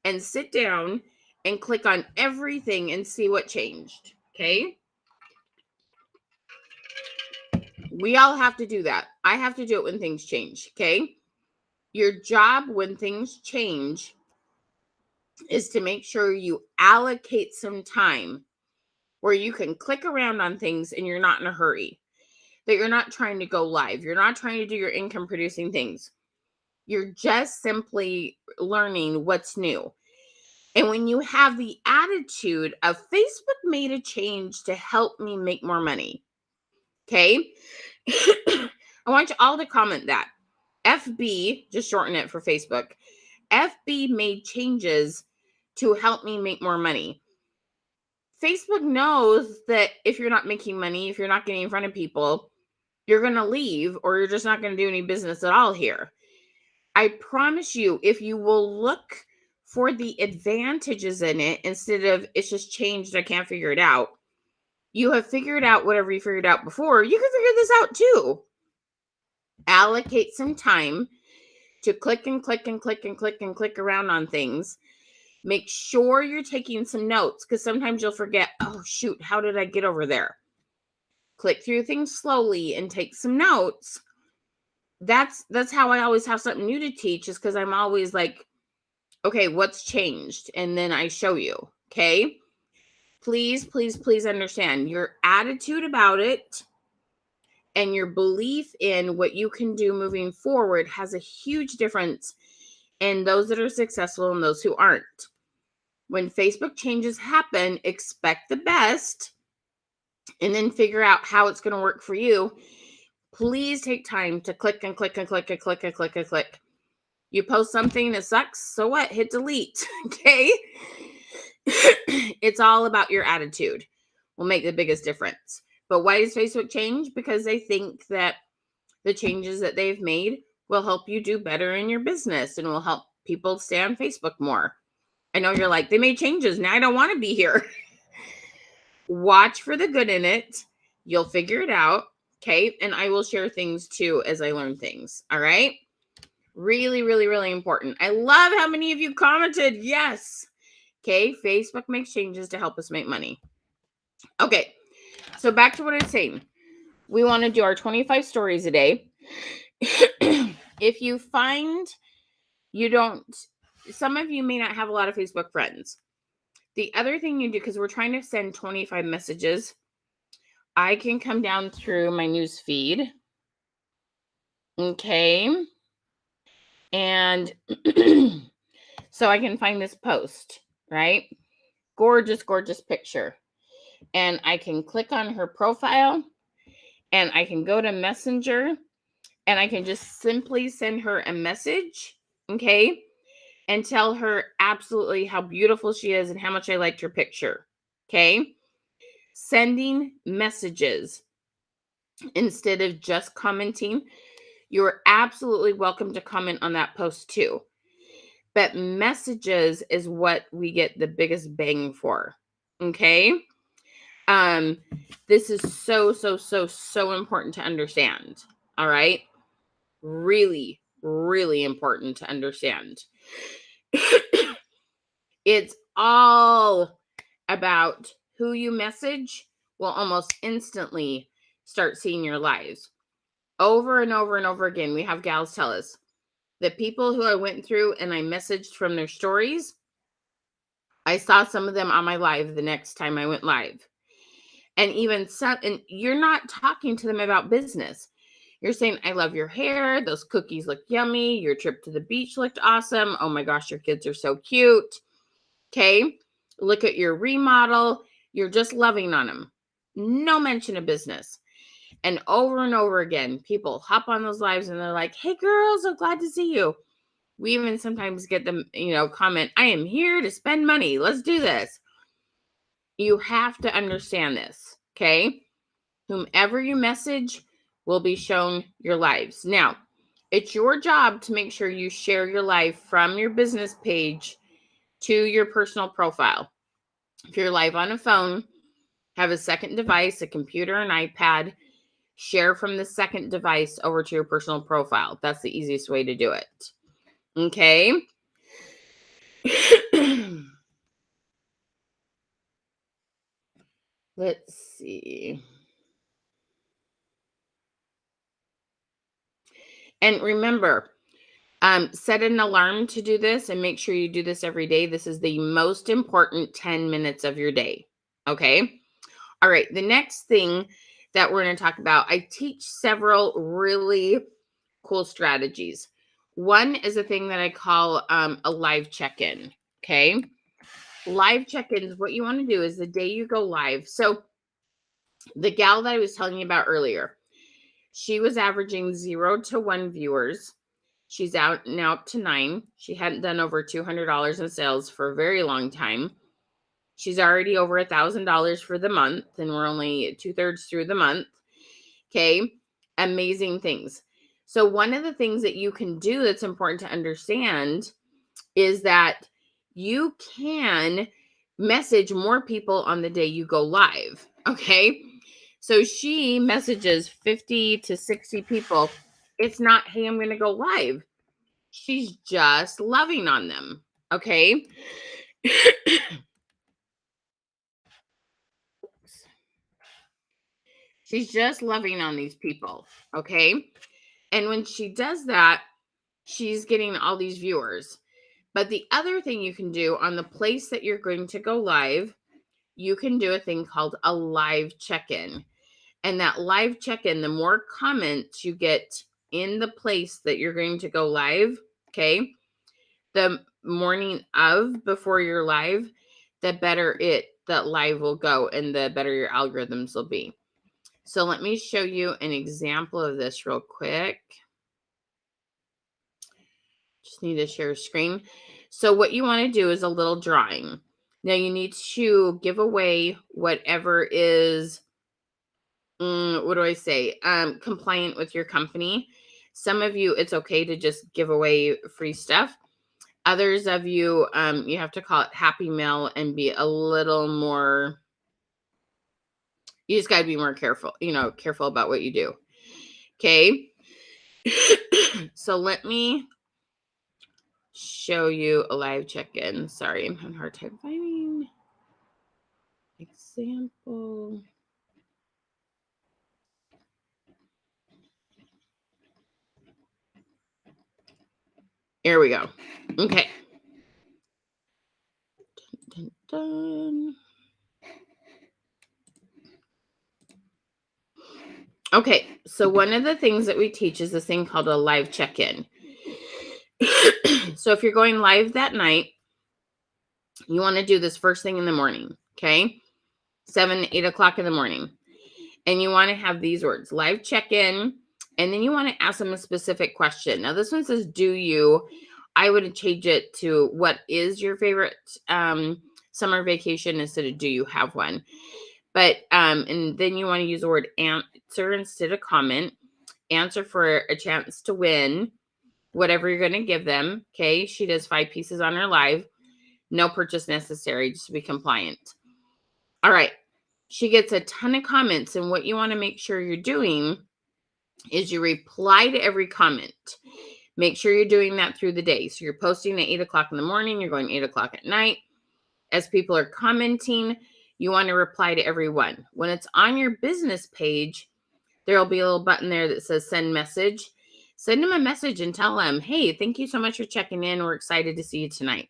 and sit down and click on everything and see what changed, okay? We all have to do that. I have to do it when things change, okay? Your job when things change is to make sure you allocate some time where you can click around on things and you're not in a hurry. That you're not trying to go live. You're not trying to do your income producing things. You're just simply learning what's new. And when you have the attitude of Facebook made a change to help me make more money, okay? I want you all to comment that. FB, just shorten it for Facebook. FB made changes to help me make more money. Facebook knows that if you're not making money, if you're not getting in front of people, you're going to leave or you're just not going to do any business at all here. I promise you, if you will look for the advantages in it instead of it's just changed, I can't figure it out. You have figured out whatever you figured out before. You can figure this out too. Allocate some time to click and click and click and click and click around on things. Make sure you're taking some notes because sometimes you'll forget, oh, shoot, how did I get over there? Click through things slowly and take some notes. That's how I always have something new to teach, is because I'm always like, okay, what's changed? And then I show you, okay? Please, please, please understand your attitude about it and your belief in what you can do moving forward has a huge difference in those that are successful and those who aren't. When Facebook changes happen, expect the best and then figure out how it's going to work for you. Please take time to click and click and click and click and click and click. You post something that sucks, so what? Hit delete. Okay? It's all about your attitude. Will make the biggest difference. But why does Facebook change? Because they think that the changes that they've made will help you do better in your business and will help people stay on Facebook more. I know you're like, they made changes. Now I don't want to be here. Watch for the good in it. You'll figure it out. Okay. And I will share things too as I learn things. All right. Really, really, really important. I love how many of you commented. Yes. Okay. Facebook makes changes to help us make money. Okay. So back to what I was saying. We want to do our 25 stories a day. If you find you don't, some of you may not have a lot of Facebook friends. The other thing you do, because we're trying to send 25 messages, I can come down through my news feed. Okay. And so I can find this post, right? Gorgeous, gorgeous picture. And I can click on her profile and I can go to Messenger and I can just simply send her a message. Okay. And tell her absolutely how beautiful she is and how much I liked her picture. Okay. Sending messages instead of just commenting. You're absolutely welcome to comment on that post too. But messages is what we get the biggest bang for. Okay. This is so important to understand. All right. Really, really important to understand. It's all about who you message will almost instantly start seeing your lives. Over and over and over again, we have gals tell us the people who I went through and I messaged from their stories, I saw some of them on my live the next time I went live. And even some, and you're not talking to them about business. You're saying, I love your hair. Those cookies look yummy. Your trip to the beach looked awesome. Oh my gosh, your kids are so cute. Okay. Look at your remodel. You're just loving on them. No mention of business. And over again, people hop on those lives and they're like, hey girls, so glad to see you. We even sometimes get them, comment, I am here to spend money. Let's do this. You have to understand this. Okay. Whomever you message will be shown your lives. Now, it's your job to make sure you share your life from your business page to your personal profile. If you're live on a phone, have a second device, a computer, an iPad, share from the second device over to your personal profile. That's the easiest way to do it. Okay. Let's see. And remember, set an alarm to do this and make sure you do this every day. This is the most important 10 minutes of your day. Okay. All right. The next thing that we're going to talk about, I teach several really cool strategies. One is a thing that I call a live check-in. Okay. Live check-ins, what you want to do is the day you go live. So the gal that I was telling you about earlier, she was averaging 0 to 1 viewers. She's out now up to 9. She hadn't done over $200 in sales for a very long time. She's already over $1,000 for the month, and we're only 2/3 through the month. Okay. Amazing things. So one of the things that you can do that's important to understand is that you can message more people on the day you go live. Okay. So she messages 50 to 60 people. It's not, hey, I'm going to go live. She's just loving on them. Okay. She's just loving on these people. Okay. And when she does that, she's getting all these viewers. But the other thing you can do on the place that you're going to go live, you can do a thing called a live check-in. And that live check-in, the more comments you get in the place that you're going to go live, okay, the morning of before you're live, the better that live will go and the better your algorithms will be. So let me show you an example of this real quick. Just need to share screen. So what you want to do is a little drawing. Now you need to give away whatever is, what do I say? Compliant with your company. Some of you, it's okay to just give away free stuff. Others of you, you have to call it Happy Mail and be a little more, you just got to be more careful, careful about what you do. Okay. So let me show you a live check-in. Sorry, I'm having a hard time finding example. Here we go. Okay. Dun, dun. Okay, so one of the things that we teach is this thing called a live check-in. So if you're going live that night, you want to do this first thing in the morning, okay? 7, 8 o'clock in the morning. And you want to have these words, live check-in, and then you want to ask them a specific question. Now, this one says, do you? I would change it to what is your favorite summer vacation instead of do you have one? But, and then you want to use the word answer instead of comment. Answer for a chance to win whatever you're going to give them. Okay. She does 5 pieces on her live. No purchase necessary, just to be compliant. All right. She gets a ton of comments. And what you want to make sure you're doing is you reply to every comment. Make sure you're doing that through the day. So you're posting at 8 o'clock in the morning. You're going 8 o'clock at night. As people are commenting, you want to reply to everyone. When it's on your business page, there will be a little button there that says send message. Send them a message and tell them, hey, thank you so much for checking in. We're excited to see you tonight.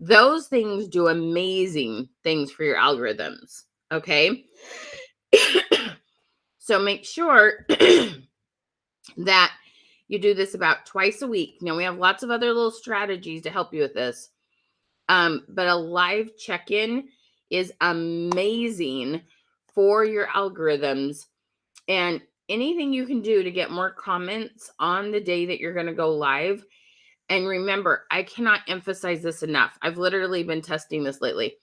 Those things do amazing things for your algorithms. Okay. So make sure that you do this about twice a week. Now, we have lots of other little strategies to help you with this. But a live check-in is amazing for your algorithms, and anything you can do to get more comments on the day that you're going to go live. And remember, I cannot emphasize this enough. I've literally been testing this lately.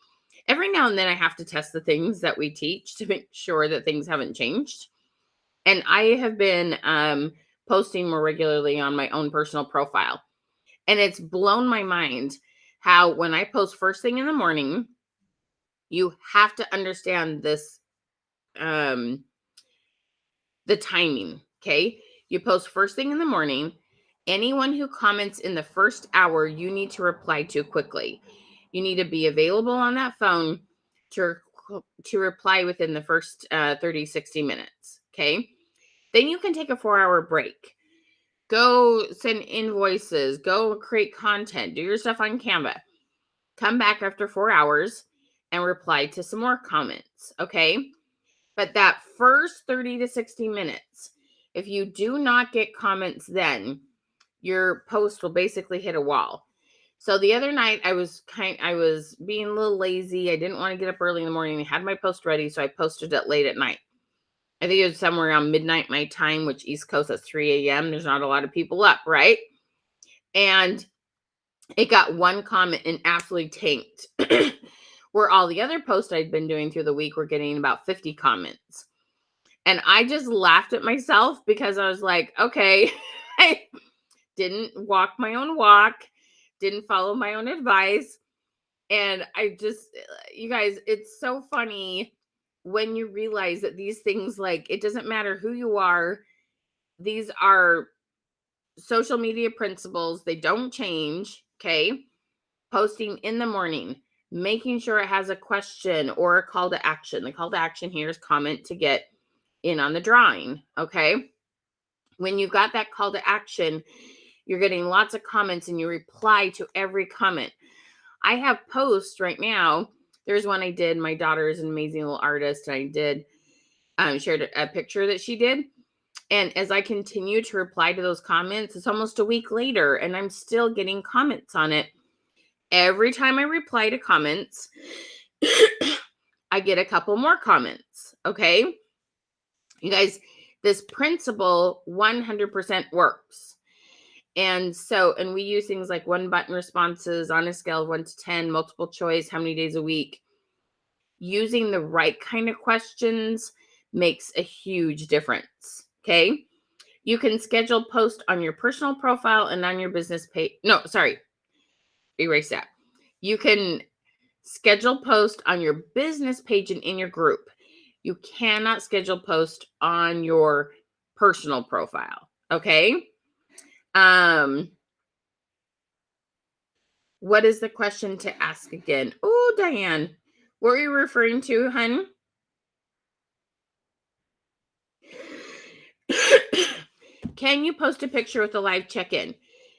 Every now and then I have to test the things that we teach to make sure that things haven't changed. And I have been posting more regularly on my own personal profile. And it's blown my mind how when I post first thing in the morning, you have to understand this, the timing, okay? You post first thing in the morning. Anyone who comments in the first hour, you need to reply to quickly. You need to be available on that phone to reply within the first 30, 60 minutes, okay? Then you can take a 4-hour break. Go send invoices. Go create content. Do your stuff on Canva. Come back after 4 hours and reply to some more comments, okay? But that first 30 to 60 minutes, if you do not get comments then, your post will basically hit a wall. So the other night I was being a little lazy. I didn't want to get up early in the morning. I had my post ready, so I posted it late at night. I think it was somewhere around midnight my time, which East Coast is 3 a.m. There's not a lot of people up, right? And it got one comment and absolutely tanked. Where all the other posts I'd been doing through the week were getting about 50 comments. And I just laughed at myself because I was like, okay, I didn't walk my own walk, didn't follow my own advice. And I just, you guys, it's so funny when you realize that these things, like, it doesn't matter who you are. These are social media principles. They don't change. Okay. Posting in the morning, making sure it has a question or a call to action. The call to action here is comment to get in on the drawing. Okay. When you've got that call to action, you're getting lots of comments and you reply to every comment. I have posts right now There's one I did. My daughter is an amazing little artist. And I did shared a picture that she did. And as I continue to reply to those comments, it's almost a week later and I'm still getting comments on it. Every time I reply to comments, I get a couple more comments. Okay. You guys, this principle 100% works. And we use things like 1-button responses on a scale of 1 to 10, multiple choice, how many days a week. Using the right kind of questions makes a huge difference. Okay. You can schedule posts on your personal profile and on your business page. No, sorry. Erase that. You can schedule post on your business page and in your group. You cannot schedule post on your personal profile. Okay. What is the question to ask again? Oh, Diane, what are you referring to, hun? Can you post a picture with a live check-in?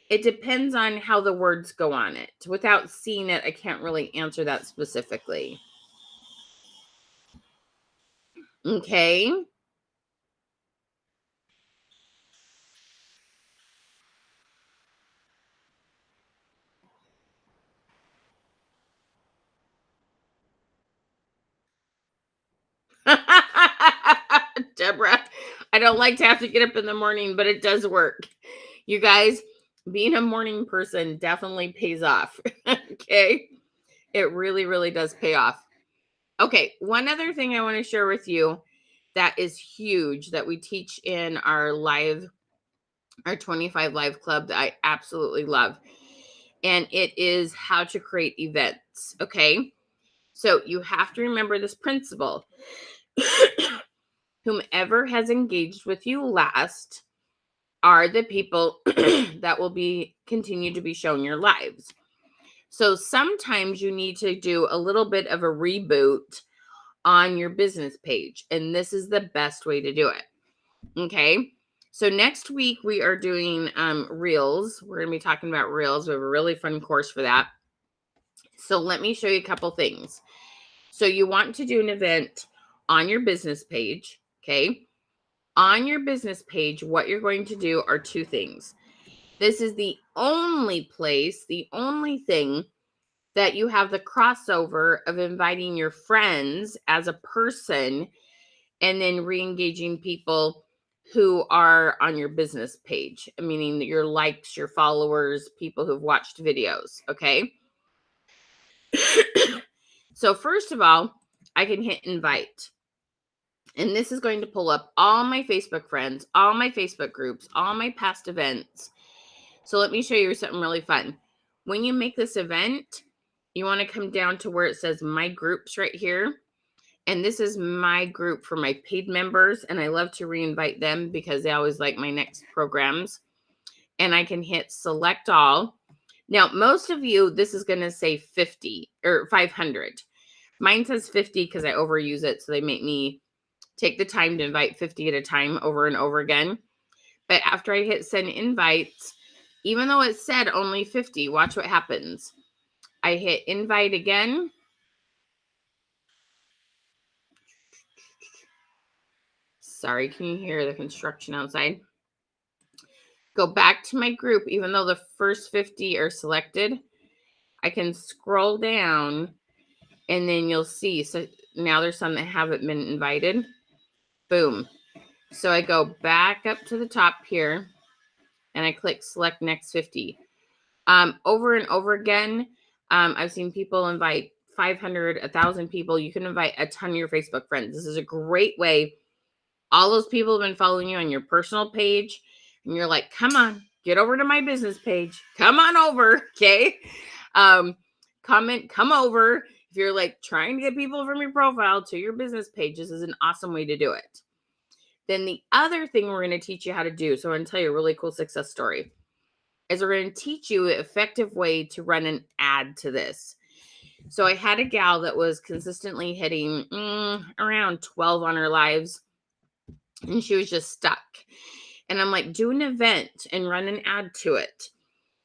It depends on how the words go on it. Without seeing it, I can't really answer that specifically. Okay. Deborah, I don't like to have to get up in the morning, but it does work. You guys, being a morning person definitely pays off. Okay. It really, really does pay off. Okay. One other thing I want to share with you that is huge that we teach in our 25 live club that I absolutely love. And it is how to create events. Okay. So you have to remember this principle. Whomever has engaged with you last are the people that will continue to be shown your lives. So sometimes you need to do a little bit of a reboot on your business page. And this is the best way to do it. Okay. So next week we are doing reels. We're going to be talking about reels. We have a really fun course for that. So let me show you a couple things. So you want to do an event on your business page. Okay. On your business page, what you're going to do are two things. This is the only place, the only thing that you have the crossover of inviting your friends as a person and then re-engaging people who are on your business page, meaning your likes, your followers, people who've watched videos. Okay. So first of all, I can hit invite. And this is going to pull up all my Facebook friends, all my Facebook groups, all my past events. So let me show you something really fun. When you make this event, you want to come down to where it says my groups right here. And this is my group for my paid members. And I love to re-invite them because they always like my next programs. And I can hit select all. Now, most of you, this is going to say 50 or 500. Mine says 50 because I overuse it. So they make me take the time to invite 50 at a time over and over again. But after I hit send invites, even though it said only 50, watch what happens. I hit invite again. Sorry, can you hear the construction outside? Go back to my group. Even though the first 50 are selected, I can scroll down and then you'll see. So now there's some that haven't been invited. Boom. So I go back up to the top here and I click select next 50. Over and over again, I've seen people invite 500, 1,000 people. You can invite a ton of your Facebook friends. This is a great way. All those people have been following you on your personal page, and you're like, come on, get over to my business page. Come on over, okay? Comment, come over. If you're like trying to get people from your profile to your business page, this is an awesome way to do it. Then the other thing we're going to teach you how to do, so I'm going to tell you a really cool success story, is we're going to teach you an effective way to run an ad to this. So I had a gal that was consistently hitting around 12 on her lives, and she was just stuck. And I'm like, do an event and run an ad to it.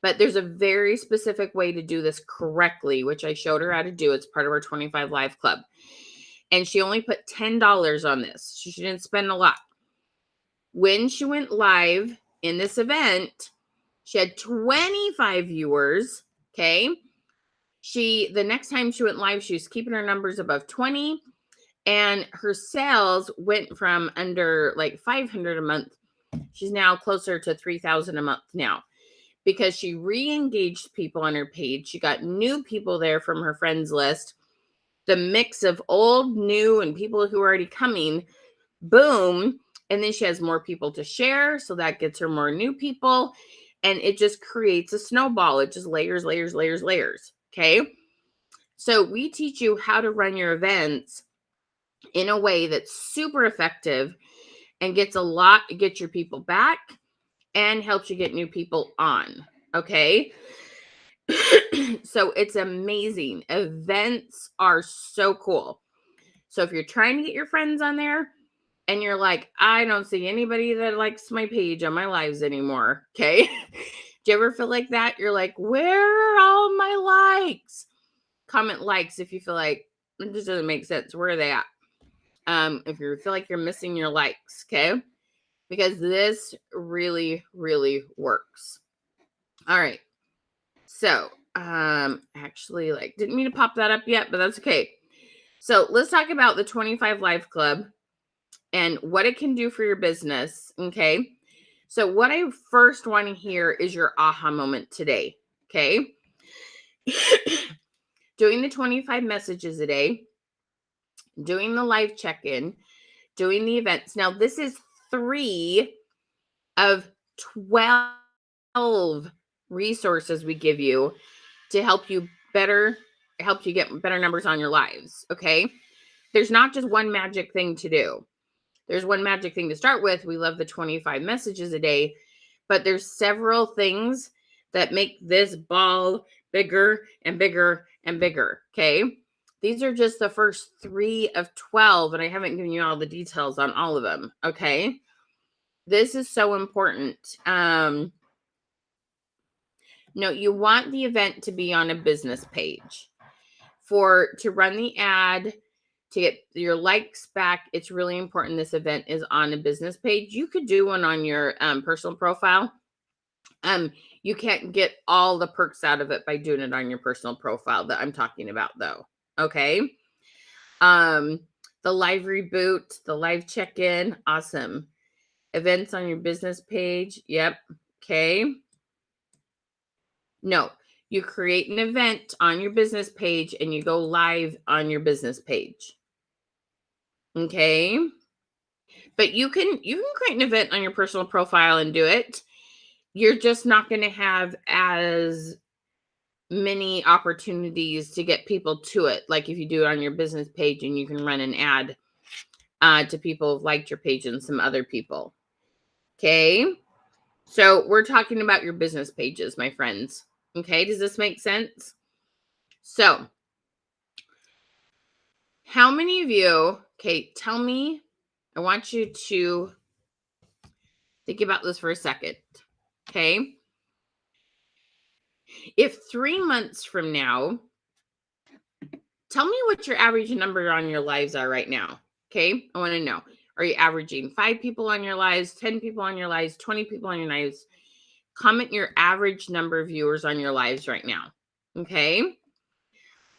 But there's a very specific way to do this correctly, which I showed her how to do. It's part of our 25 Live Club. And she only put $10 on this. She didn't spend a lot. When she went live in this event, she had 25 viewers. Okay. The next time she went live, she was keeping her numbers above 20. And her sales went from under like 500 a month. She's now closer to 3,000 a month now, because she re-engaged people on her page. She got new people there from her friends list. The mix of old, new, and people who are already coming, boom. And then she has more people to share. So that gets her more new people. And it just creates a snowball. It just layers, layers, layers, layers. Okay. So we teach you how to run your events in a way that's super effective and gets your people back and helps you get new people on. Okay. So it's amazing. Events are so cool. So if you're trying to get your friends on there and you're like, I don't see anybody that likes my page on my lives anymore. Okay. Do you ever feel like that? You're like, where are all my likes? Comment likes if you feel like it just doesn't make sense. Where are they at? If you feel like you're missing your likes, okay? Because this really, really works. All right. So, actually, didn't mean to pop that up yet, but that's okay. So let's talk about the 25 Live Club and what it can do for your business. Okay. So what I first want to hear is your aha moment today. Okay. Doing the 25 messages a day, doing the live check-in, doing the events. Now, this is 3 of 12 resources we give you to help you get better numbers on your lives. Okay. There's not just one magic thing to do. There's one magic thing to start with. We love the 25 messages a day, but there's several things that make this ball bigger and bigger and bigger. Okay. These are just the first 3 of 12, and I haven't given you all the details on all of them. Okay. This is so important. No, you want the event to be on a business page. To run the ad, to get your likes back, it's really important this event is on a business page. You could do one on your personal profile. You can't get all the perks out of it by doing it on your personal profile that I'm talking about, though. Okay. The live reboot, the live check-in, awesome. Events on your business page. Yep. Okay. No, you create an event on your business page and you go live on your business page. Okay. But you can create an event on your personal profile and do it. You're just not going to have as many opportunities to get people to it. Like if you do it on your business page and you can run an ad to people who've liked your page and some other people. Okay. So we're talking about your business pages, my friends. Okay. Does this make sense? So how many of you, okay, tell me, I want you to think about this for a second. Okay. If 3 months from now, tell me what your average number on your lives are right now. Okay. I want to know. Are you averaging 5 people on your lives, 10 people on your lives, 20 people on your lives? Comment your average number of viewers on your lives right now. Okay.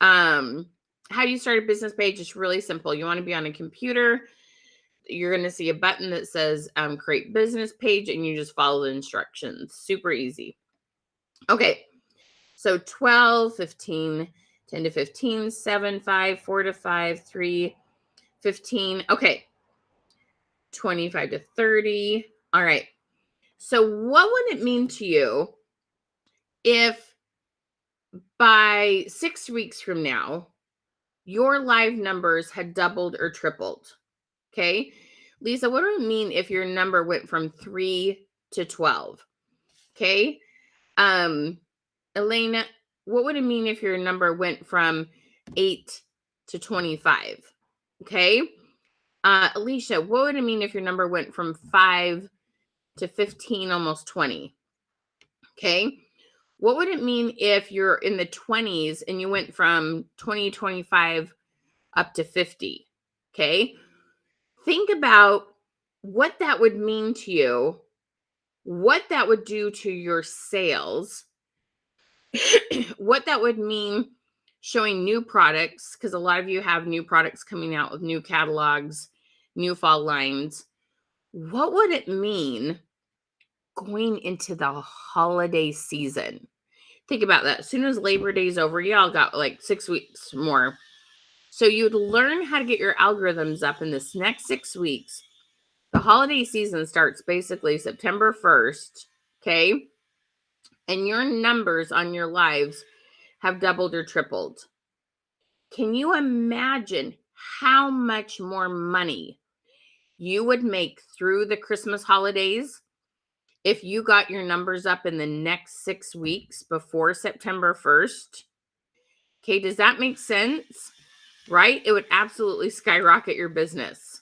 How do you start a business page? It's really simple. You want to be on a computer. You're going to see a button that says create business page, and you just follow the instructions. Super easy. Okay. So 12, 15, 10 to 15, 7, 5, 4 to 5, 3, 15. Okay. 25 to 30. All right. So what would it mean to you if by 6 weeks from now, your live numbers had doubled or tripled? Okay. Lisa, what would it mean if your number went from 3 to 12? Okay. Elena, what would it mean if your number went from 8 to 25? Okay. Alicia, what would it mean if your number went from 5 to 15, almost 20? Okay. What would it mean if you're in the 20s and you went from 20, 25 up to 50? Okay. Think about what that would mean to you, what that would do to your sales, what that would mean showing new products, because a lot of you have new products coming out with new catalogs, new fall lines. What would it mean going into the holiday season? Think about that. As soon as Labor Day's over, y'all got like 6 weeks more. So you'd learn how to get your algorithms up in this next 6 weeks. The holiday season starts basically September 1st, okay? And your numbers on your lives have doubled or tripled. Can you imagine how much more money you would make through the Christmas holidays if you got your numbers up in the next 6 weeks before September 1st? Okay, does that make sense? Right? It would absolutely skyrocket your business.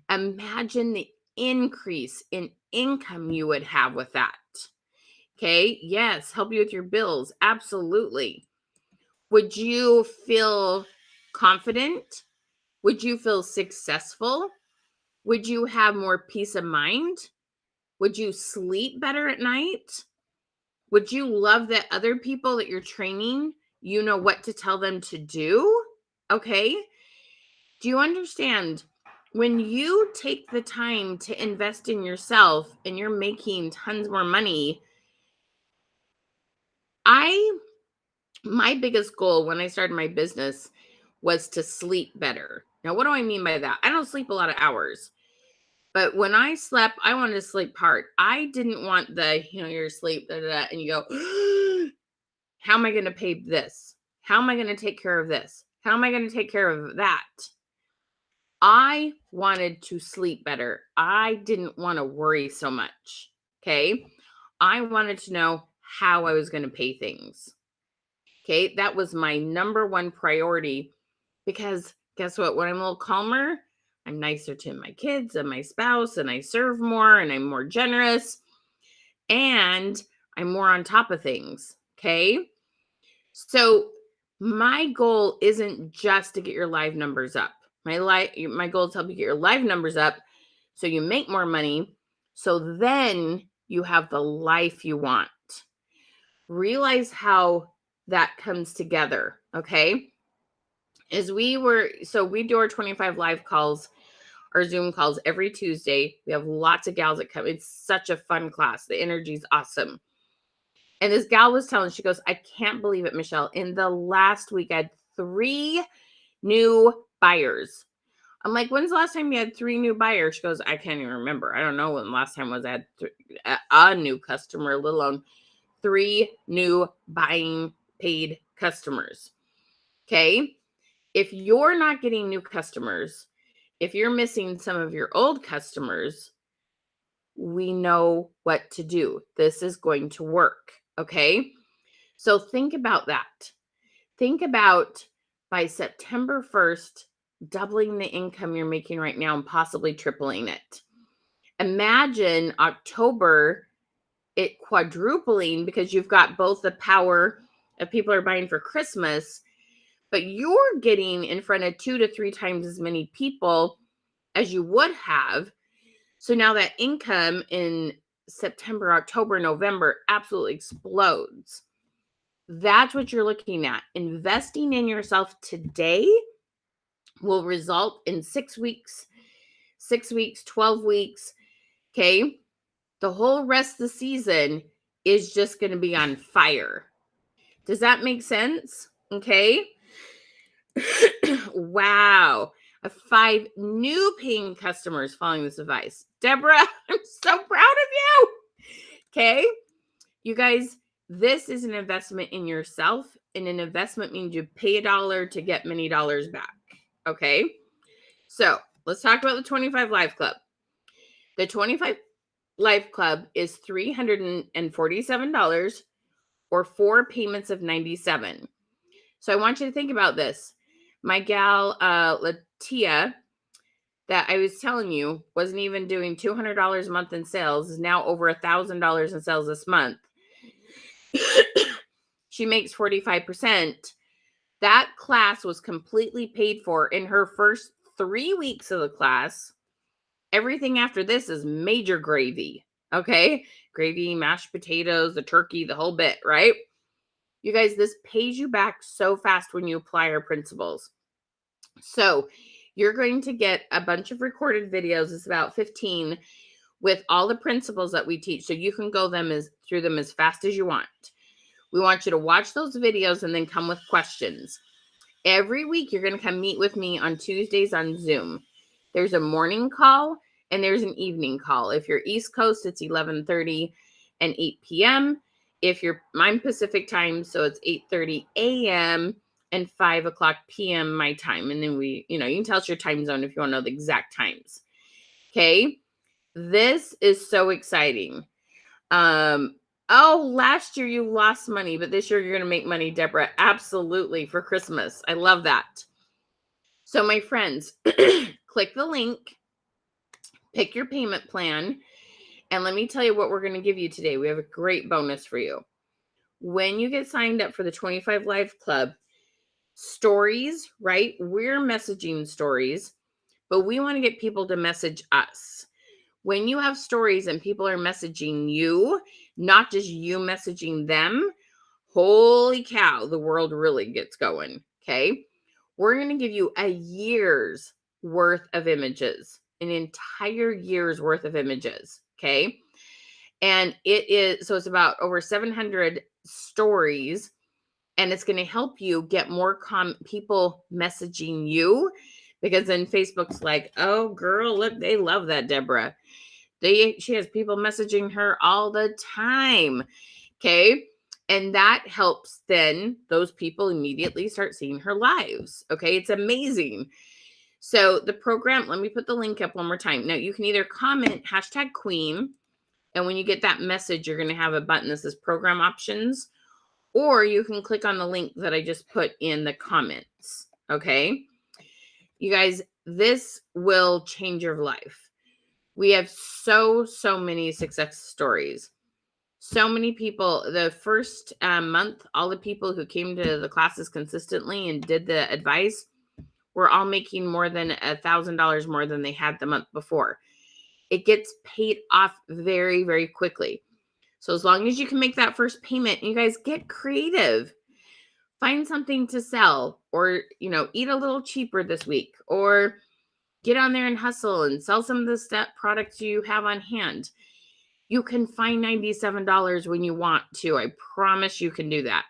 Imagine the increase in income you would have with that. Okay, yes, help you with your bills. Absolutely. Would you feel confident? Would you feel successful? Would you have more peace of mind? Would you sleep better at night? Would you love that other people that you're training, you know what to tell them to do? Okay. Do you understand? When you take the time to invest in yourself and you're making tons more money, my biggest goal when I started my business was to sleep better. Now, what do I mean by that? I don't sleep a lot of hours, but when I slept, I wanted to sleep hard. I didn't want you're asleep, and you go, how am I going to pay this? How am I going to take care of this? How am I going to take care of that? I wanted to sleep better. I didn't want to worry so much. Okay. I wanted to know how I was going to pay things. Okay. That was my number one priority because guess what? When I'm a little calmer, I'm nicer to my kids and my spouse, and I serve more, and I'm more generous, and I'm more on top of things. Okay. So my goal isn't just to get your live numbers up. My goal is to help you get your live numbers up so you make more money, so then you have the life you want. Realize how that comes together, okay? We do our 25 live calls, our Zoom calls every Tuesday. We have lots of gals that come. It's such a fun class. The energy's awesome. And this gal was telling, she goes, I can't believe it, Michelle. In the last week, I had 3 new buyers. I'm like, when's the last time you had 3 new buyers? She goes, I can't even remember. I don't know when the last time was I had a new customer, let alone 3 new buying paid customers. Okay. If you're not getting new customers, if you're missing some of your old customers, we know what to do. This is going to work. Okay. So think about that. Think about by September 1st, doubling the income you're making right now and possibly tripling it. Imagine October, it quadrupling, because you've got both the power of people are buying for Christmas, but you're getting in front of 2 to 3 times as many people as you would have. So now that income in September, October, November absolutely explodes. That's what you're looking at. Investing in yourself today will result in 6 weeks, 12 weeks. Okay. The whole rest of the season is just going to be on fire. Does that make sense? Okay. Wow. 5 new paying customers following this advice. Deborah, I'm so proud of you. Okay. You guys, this is an investment in yourself, and an investment means you pay $1 to get many dollars back. Okay. So let's talk about the 25 Live Club. The 25 Live Club is $347 or 4 payments of $97. So I want you to think about this. My gal, Latia, that I was telling you wasn't even doing $200 a month in sales, is now over $1,000 in sales this month. she makes 45%. That class was completely paid for in her first 3 weeks of the class. Everything after this is major gravy. Okay? Gravy, mashed potatoes, the turkey, the whole bit, right? You guys, this pays you back so fast when you apply our principles. So, you're going to get a bunch of recorded videos. It's about 15 with all the principles that we teach, so you can go through them as fast as you want. We want you to watch those videos and then come with questions. Every week, you're going to come meet with me on Tuesdays on Zoom. There's a morning call and there's an evening call. If you're East Coast, it's 11:30 and 8 p.m. If you're mine Pacific time, so it's 8:30 a.m. and 5 o'clock p.m. my time. And then you can tell us your time zone if you want to know the exact times. Okay. This is so exciting. Last year you lost money, but this year you're going to make money, Deborah. Absolutely, for Christmas. I love that. So my friends, click the link, pick your payment plan, and let me tell you what we're going to give you today. We have a great bonus for you. When you get signed up for the 25 Live Club, stories, right? We're messaging stories, but we want to get people to message us. When you have stories and people are messaging you, not just you messaging them, holy cow, the world really gets going, okay? We're going to give you a year's worth of images, an entire year's worth of images, okay? And it's about over 700 stories, and it's going to help you get more people messaging you, because then Facebook's like, oh, girl, look, they love that Deborah. She has people messaging her all the time. Okay. And that helps then those people immediately start seeing her lives. Okay. It's amazing. So the program, let me put the link up one more time. Now you can either comment #Queen. And when you get that message, you're going to have a button that says program options, or you can click on the link that I just put in the comments. Okay. You guys, this will change your life. We have so many success stories. So many people, the first month, all the people who came to the classes consistently and did the advice were all making more than $1,000 more than they had the month before. It gets paid off very, very quickly. So as long as you can make that first payment, you guys get creative. Find something to sell, or, eat a little cheaper this week, or get on there and hustle and sell some of the products you have on hand. You can find $97 when you want to. I promise you can do that.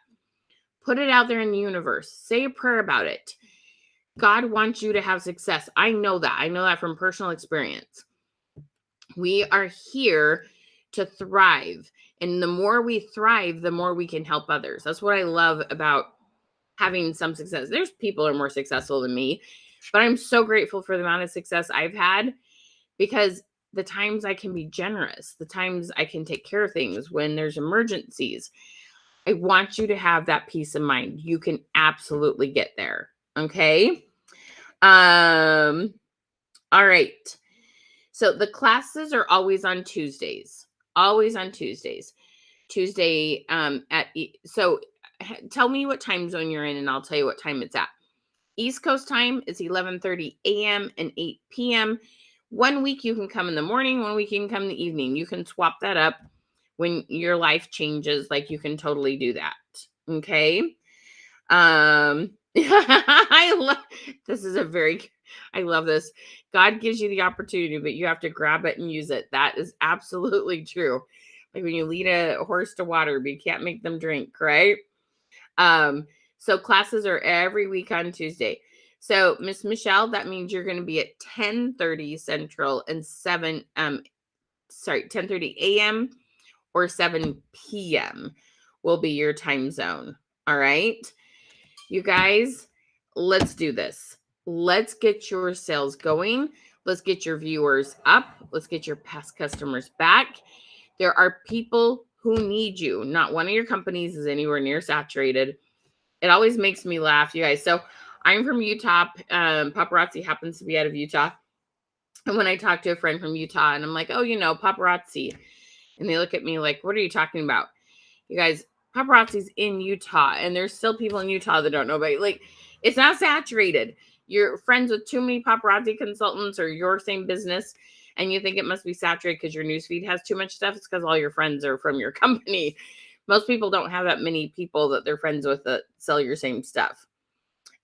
Put it out there in the universe. Say a prayer about it. God wants you to have success. I know that. I know that from personal experience. We are here to thrive. And the more we thrive, the more we can help others. That's what I love about having some success. There's people who are more successful than me, but I'm so grateful for the amount of success I've had, because the times I can be generous, the times I can take care of things when there's emergencies. I want you to have that peace of mind. You can absolutely get there. Okay. All right. So the classes are always on Tuesdays. Always on Tuesdays. Tuesday so tell me what time zone you're in and I'll tell you what time it's at. East Coast time is 11:30 a.m. and 8 p.m. One week you can come in the morning, one week you can come in the evening. You can swap that up when your life changes. Like, you can totally do that. Okay. I love this. God gives you the opportunity, but you have to grab it and use it. That is absolutely true. Like when you lead a horse to water, but you can't make them drink, right? So classes are every week on Tuesday. So Miss Michelle, that means you're going to be at 10:30 Central and 10:30 a.m. or 7 p.m. will be your time zone. All right. You guys, let's do this. Let's get your sales going. Let's get your viewers up. Let's get your past customers back. There are people who need you. Not one of your companies is anywhere near saturated. It always makes me laugh, you guys. So I'm from Utah. Paparazzi happens to be out of Utah. And when I talk to a friend from Utah and I'm like, oh, paparazzi. And they look at me like, what are you talking about? You guys, paparazzis in Utah, and there's still people in Utah that don't know about it. Like, it's not saturated. You're friends with too many paparazzi consultants or your same business, and you think it must be saturated because your newsfeed has too much stuff. It's because all your friends are from your company. Most people don't have that many people that they're friends with that sell your same stuff.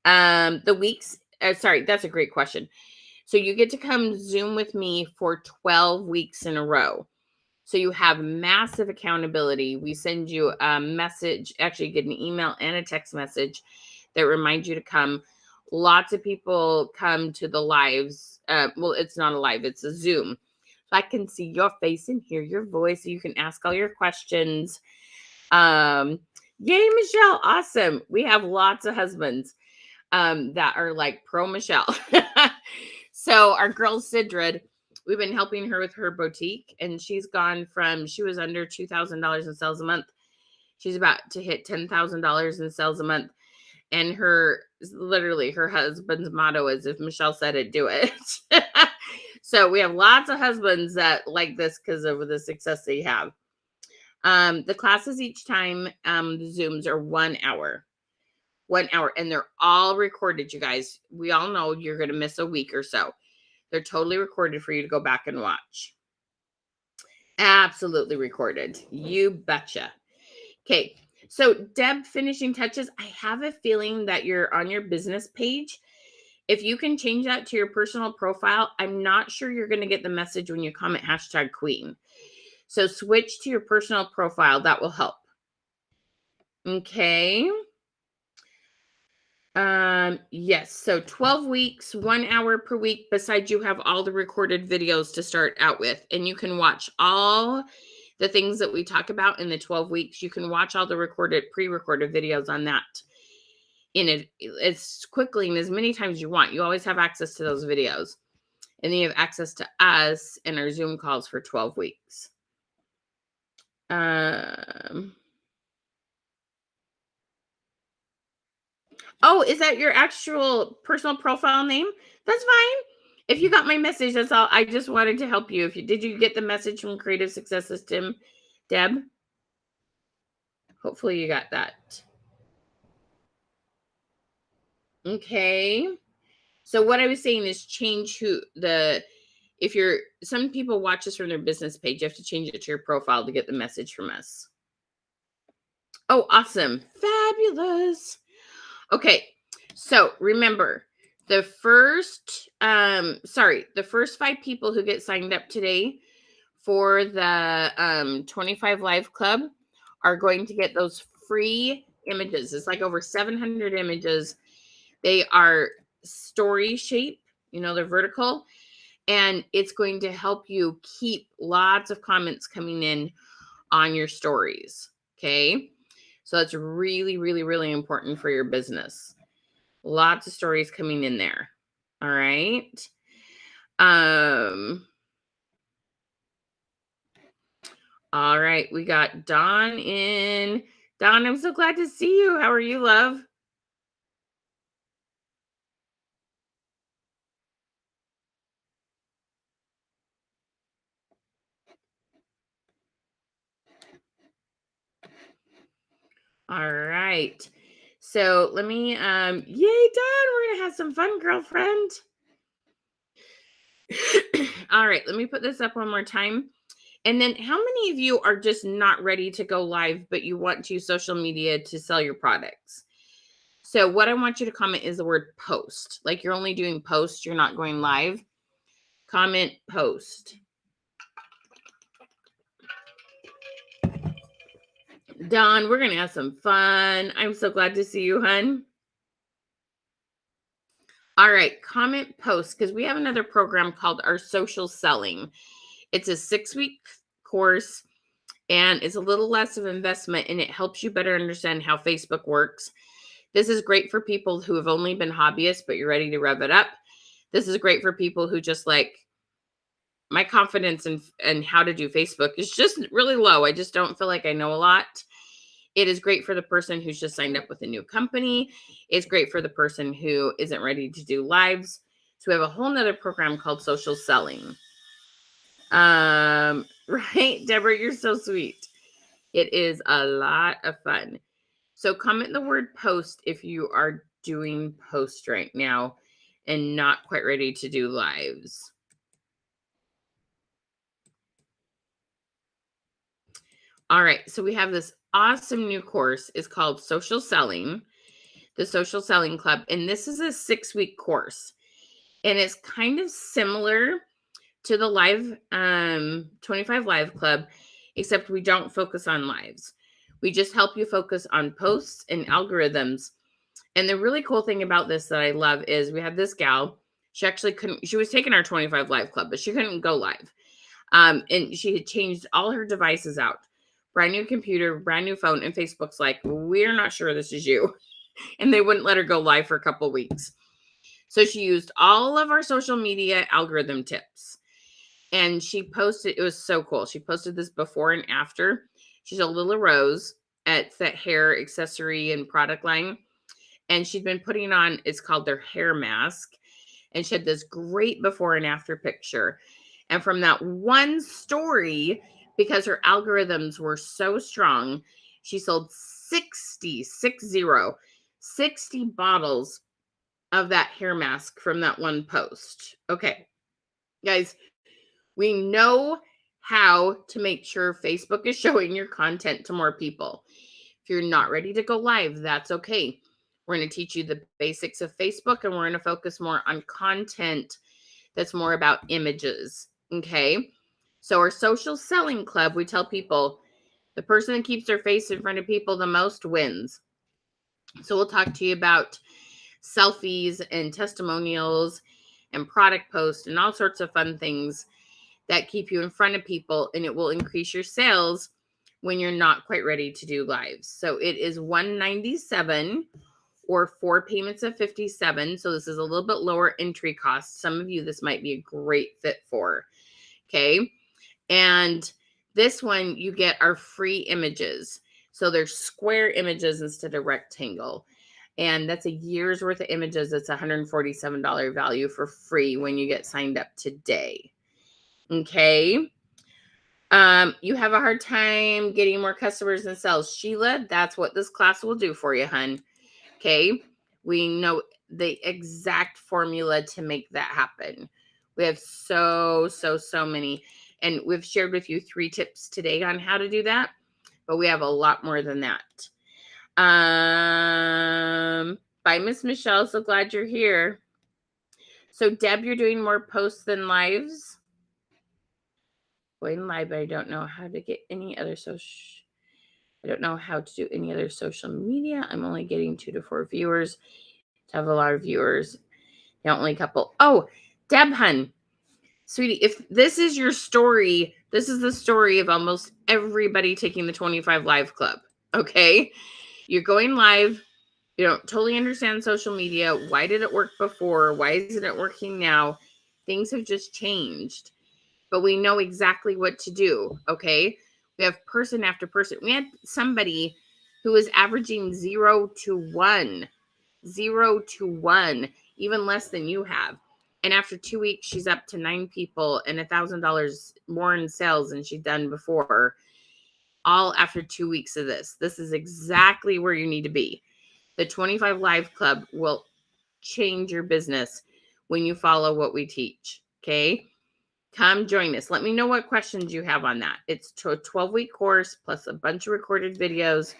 Sorry, that's a great question. So you get to come Zoom with me for 12 weeks in a row. So you have massive accountability. We send you a message, actually get an email and a text message that reminds you to come. Lots of people come to the lives. Well, it's not a live, it's a Zoom. So I can see your face and hear your voice. So you can ask all your questions. Yay, Michelle. Awesome. We have lots of husbands that are like pro Michelle. So our girl Sidrid, we've been helping her with her boutique, and she's gone from, she was under $2,000 in sales a month. She's about to hit $10,000 in sales a month. And her husband's motto is, if Michelle said it, do it. So we have lots of husbands that like this because of the success they have. The classes each time, the Zooms are 1 hour. 1 hour, and they're all recorded, you guys. We all know you're going to miss a week or so. They're totally recorded for you to go back and watch. Absolutely recorded. You betcha. Okay. So Deb, finishing touches. I have a feeling that you're on your business page. If you can change that to your personal profile, I'm not sure you're going to get the message when you comment #queen. So switch to your personal profile. That will help. Okay. Yes. So 12 weeks, 1 hour per week. Besides, you have all the recorded videos to start out with, and you can watch all the things that we talk about in the 12 weeks. You can watch all the pre-recorded videos on that in it as quickly and as many times as you want. You always have access to those videos, and then you have access to us and our Zoom calls for 12 weeks. Oh, is that your actual personal profile name? That's fine. If you got my message, that's all. I just wanted to help you. Did you get the message from Creative Success System, Deb? Hopefully you got that. Okay. So what I was saying is change some people watch this from their business page. You have to change it to your profile to get the message from us. Oh, awesome. Fabulous. Okay. So remember, the first 5 people who get signed up today for the 25 Live Club are going to get those free images. It's like over 700 images. They are story shape, they're vertical, and it's going to help you keep lots of comments coming in on your stories. Okay. So that's really, really, really important for your business. Lots of stories coming in there. All right. All right. We got Dawn in. Dawn, I'm so glad to see you. How are you, love? All right. So let me, yay, Dawn, we're gonna have some fun, girlfriend. All right, let me put this up one more time. And then how many of you are just not ready to go live, but you want to use social media to sell your products? So what I want you to comment is the word post. Like you're only doing post, you're not going live. Comment post. Dawn, we're going to have some fun. I'm so glad to see you, hun. All right, comment post, because we have another program called Our Social Selling. It's a 6-week course, and it's a little less of investment, and it helps you better understand how Facebook works. This is great for people who have only been hobbyists, but you're ready to rev it up. This is great for people who just like, my confidence in how to do Facebook is just really low. I just don't feel like I know a lot. It is great for the person who's just signed up with a new company. It's great for the person who isn't ready to do lives. So we have a whole nother program called Social Selling. Right, Deborah, you're so sweet. It is a lot of fun. So comment the word post if you are doing post right now and not quite ready to do lives. All right, so we have this awesome new course. It's called Social Selling, the Social Selling Club, and this is a 6-week course. And it's kind of similar to the live 25 live club, except we don't focus on lives. We just help you focus on posts and algorithms. And the really cool thing about this that I love is we have this gal. She actually couldn't, she was taking our 25 live club, but she couldn't go live. And she had changed all her devices out. Brand new computer, brand new phone, and Facebook's like, we're not sure this is you. And they wouldn't let her go live for a couple weeks. So she used all of our social media algorithm tips. And she posted, it was so cool. She posted this before and after. She's a little Rose at that hair accessory and product line. And she'd been putting on, it's called their hair mask. And she had this great before and after picture. And from that one story, because her algorithms were so strong, she sold 60 bottles of that hair mask from that one post. Okay, guys, we know how to make sure Facebook is showing your content to more people. If you're not ready to go live, that's okay. We're going to teach you the basics of Facebook, and we're going to focus more on content that's more about images. Okay. So our social selling club, we tell people the person that keeps their face in front of people the most wins. So we'll talk to you about selfies and testimonials and product posts and all sorts of fun things that keep you in front of people, and it will increase your sales when you're not quite ready to do lives. So it is $197 or 4 payments of $57. So this is a little bit lower entry cost. Some of you, this might be a great fit for. Okay. And this one, you get our free images. So they're square images instead of rectangle. And that's a year's worth of images. That's $147 value for free when you get signed up today. Okay. You have a hard time getting more customers and sales. Sheila, that's what this class will do for you, hun. Okay. We know the exact formula to make that happen. We have so many. And we've shared with you 3 tips today on how to do that. But we have a lot more than that. Bye, Miss Michelle. So glad you're here. So, Deb, you're doing more posts than lives? Going live, but I don't know how to get any other I don't know how to do any other social media. I'm only getting 2 to 4 viewers. To have a lot of viewers. Only a couple. Oh, Deb, hun. Sweetie, if this is your story, this is the story of almost everybody taking the 25 Live Club. Okay? You're going live. You don't totally understand social media. Why did it work before? Why isn't it working now? Things have just changed. But we know exactly what to do. Okay? We have person after person. We had somebody who was averaging 0 to 1. 0 to 1, even less than you have. And after 2 weeks, she's up to 9 people and $1,000 more in sales than she'd done before. All after 2 weeks of this. This is exactly where you need to be. The 25 Live Club will change your business when you follow what we teach. Okay. Come join us. Let me know what questions you have on that. It's a 12-week course plus a bunch of recorded videos,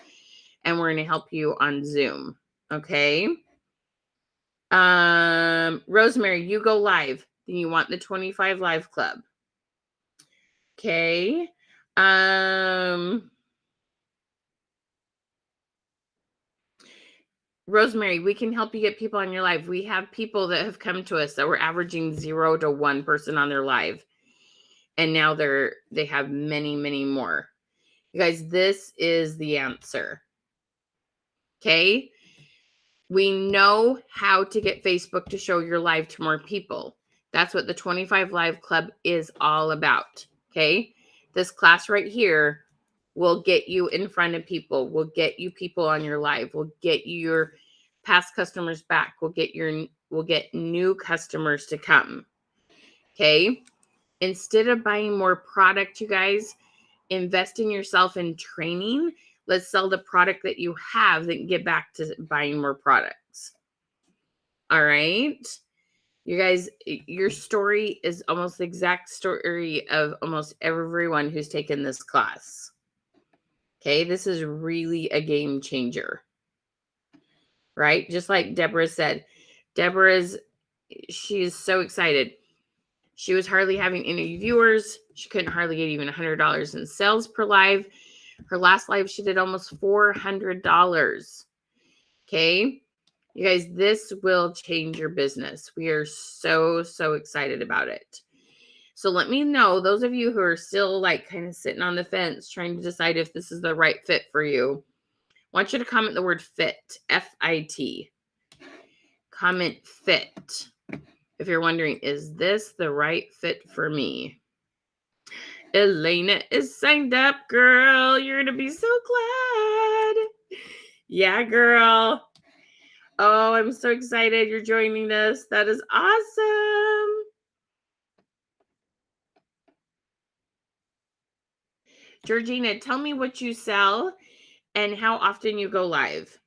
and we're going to help you on Zoom. Okay. Rosemary, you go live. Then you want the 25 Live Club. Okay. Rosemary, we can help you get people on your live. We have people that have come to us that were averaging 0 to 1 person on their live. And now they have many, many more. You guys, this is the answer. Okay. We know how to get Facebook to show your live to more people. That's what the 25 Live Club is all about. Okay. This class right here will get you in front of people, will get you people on your live, will get you your past customers back, will get new customers to come. Okay. Instead of buying more product, you guys, invest in yourself in training. Let's sell the product that you have, then get back to buying more products. All right. You guys, your story is almost the exact story of almost everyone who's taken this class. Okay. This is really a game changer. Right? Just like Deborah said, she's so excited. She was hardly having any viewers. She couldn't hardly get even $100 in sales per live. Her last live, she did almost $400. Okay. You guys, this will change your business. We are so, so excited about it. So let me know, those of you who are still like kind of sitting on the fence, trying to decide if this is the right fit for you, I want you to comment the word fit, F-I-T. Comment fit. If you're wondering, is this the right fit for me? Elena is signed up, girl. You're going to be so glad. Yeah, girl. Oh, I'm so excited you're joining us. That is awesome. Georgina, tell me what you sell and how often you go live.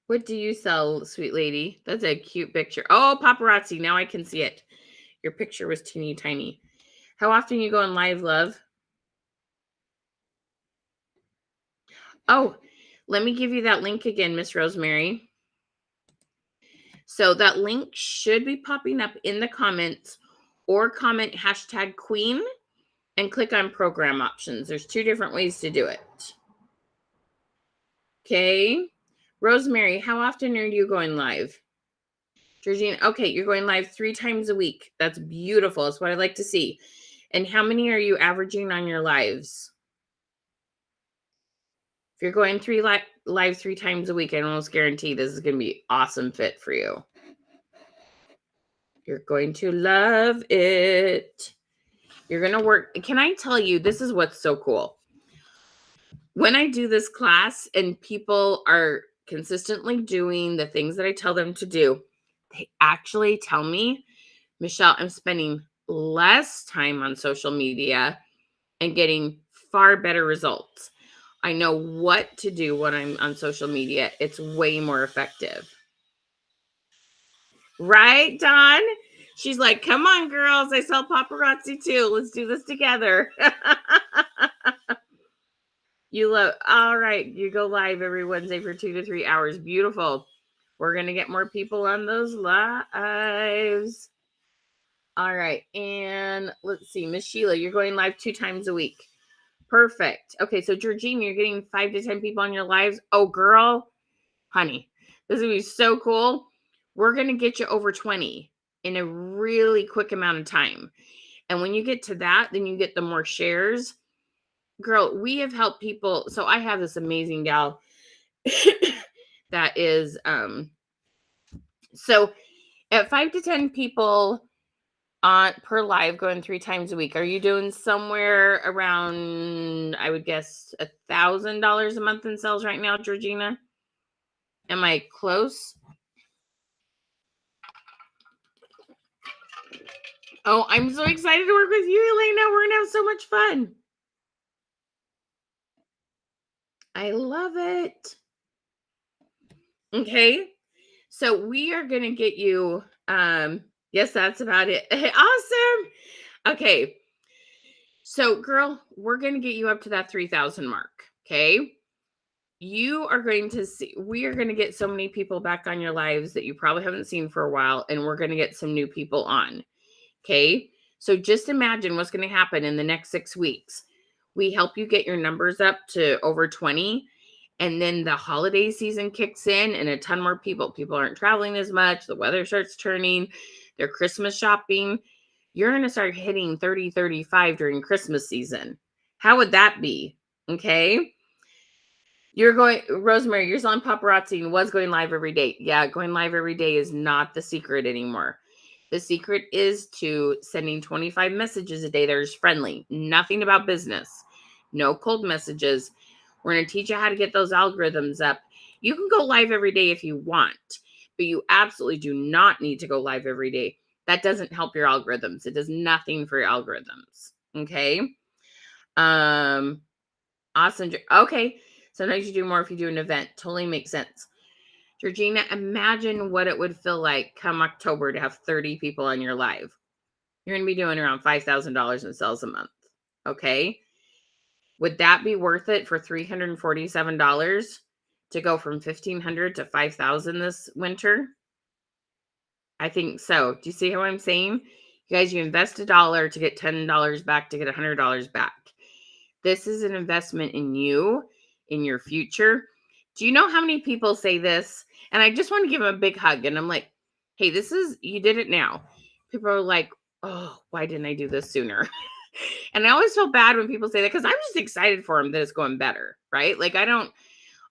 What do you sell, sweet lady? That's a cute picture. Oh, paparazzi. Now I can see it. Your picture was teeny tiny. How often you go on live, love? Oh, let me give you that link again, Miss Rosemary. So that link should be popping up in the comments, or comment #queen and click on program options. There's 2 different ways to do it. Okay. Rosemary, how often are you going live? Georgina, okay, you're going live 3 times a week. That's beautiful. That's what I like to see. And how many are you averaging on your lives? If you're going live 3 times a week, I almost guarantee this is going to be awesome fit for you. You're going to love it. You're going to work. Can I tell you, this is what's so cool. When I do this class and people are consistently doing the things that I tell them to do, they actually tell me, Michelle, I'm spending less time on social media and getting far better results. I know what to do when I'm on social media. It's way more effective. Right, Dawn? She's like, come on, girls. I sell paparazzi too. Let's do this together. You love, all right. You go live every Wednesday for 2 to 3 hours. Beautiful. We're going to get more people on those lives. All right. And let's see, Miss Sheila, you're going live 2 times a week. Perfect. Okay. So Georgina, you're getting 5 to 10 people on your lives. Oh, girl, honey, this is going to be so cool. We're going to get you over 20 in a really quick amount of time. And when you get to that, then you get the more shares. Girl, we have helped people. So I have this amazing gal that is, so at 5 to 10 people on per live going 3 times a week, are you doing somewhere around, I would guess, $1,000 a month in sales right now, Georgina? Am I close? Oh, I'm so excited to work with you, Elena. We're gonna have so much fun. I love it. Okay. So we are gonna get you, yes, that's about it. Awesome. Okay. So, girl, we're gonna get you up to that 3,000 mark. Okay. You are going to see, we are going to get so many people back on your lives that you probably haven't seen for a while, and we're going to get some new people on. Okay. So just imagine what's going to happen in the next 6 weeks. We help you get your numbers up to over 20, and then the holiday season kicks in and a ton more people aren't traveling as much. The weather starts turning, they're Christmas shopping. You're going to start hitting 30, 35 during Christmas season. How would that be? Okay. You're going, Rosemary, you're selling paparazzi and was going live every day. Yeah, going live every day is not the secret anymore. The secret is to sending 25 messages a day that is friendly. Nothing about business. No cold messages. We're going to teach you how to get those algorithms up. You can go live every day if you want, but you absolutely do not need to go live every day. That doesn't help your algorithms. It does nothing for your algorithms. Okay. Awesome. Okay. Sometimes you do more if you do an event. Totally makes sense. Georgina, imagine what it would feel like come October to have 30 people on your live. You're going to be doing around $5,000 in sales a month. Okay. Would that be worth it for $347 to go from $1,500 to $5,000 this winter? I think so. Do you see how I'm saying? You guys, you invest $1 to get $10 back to get $100 back. This is an investment in you, in your future. Do you know how many people say this? And I just want to give them a big hug. And I'm like, hey, you did it now. People are like, oh, why didn't I do this sooner? And I always feel bad when people say that because I'm just excited for them that it's going better, right? Like I don't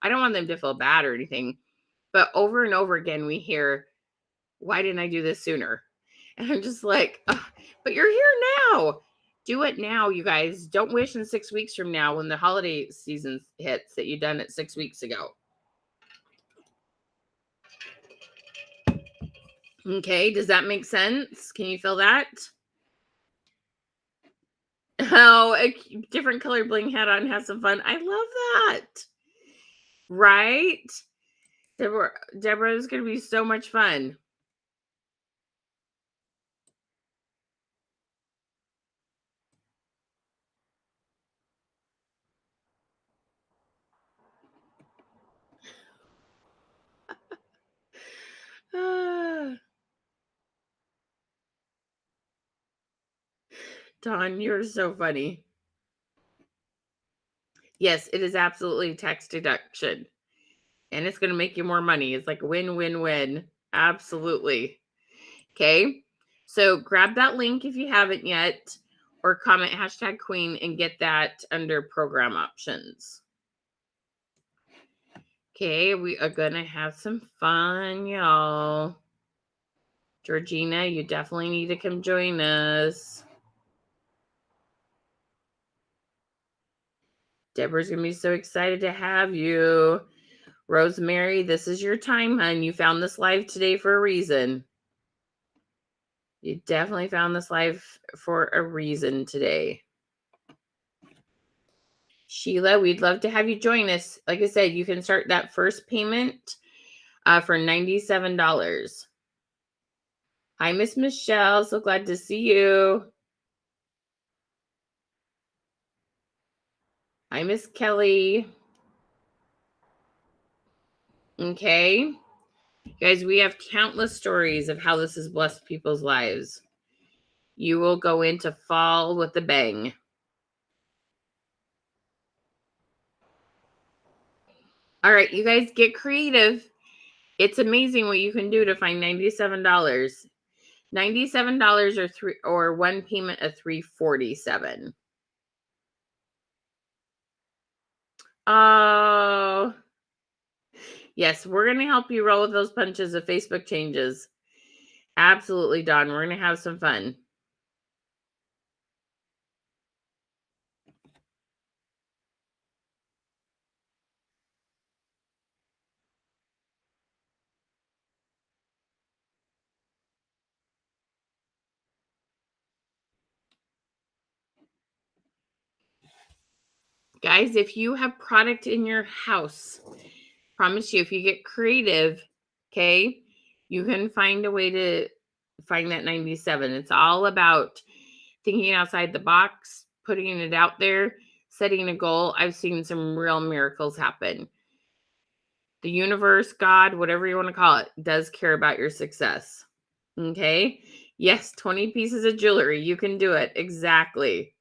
want them to feel bad or anything. But over and over again, we hear, why didn't I do this sooner? And I'm just like, oh, but you're here now. Do it now, you guys. Don't wish in 6 weeks from now when the holiday season hits that you done it 6 weeks ago. Okay, does that make sense? Can you feel that? Oh, a different color bling hat on, have some fun. I love that. Right? Deborah is going to be so much fun. Dawn, you're so funny. Yes, it is absolutely tax deduction. And it's going to make you more money. It's like win, win, win. Absolutely. Okay. So grab that link if you haven't yet, or comment #Queen and get that under program options. Okay. We are going to have some fun, y'all. Georgina, you definitely need to come join us. Deborah's going to be so excited to have you. Rosemary, this is your time, hon. You found this live today for a reason. You definitely found this live for a reason today. Sheila, we'd love to have you join us. Like I said, you can start that first payment for $97. Hi, Miss Michelle. So glad to see you. Hi, Miss Kelly. Okay. Guys, we have countless stories of how this has blessed people's lives. You will go into fall with a bang. All right, you guys get creative. It's amazing what you can do to find $97. $97 or one payment of $347. Oh, yes, we're going to help you roll with those punches if Facebook changes. Absolutely, Dawn. We're going to have some fun. Guys, if you have product in your house, promise you, if you get creative, okay, you can find a way to find that 97. It's all about thinking outside the box, putting it out there, setting a goal. I've seen some real miracles happen. The universe, God, whatever you want to call it, does care about your success. Okay? Yes, 20 pieces of jewelry. You can do it. Exactly.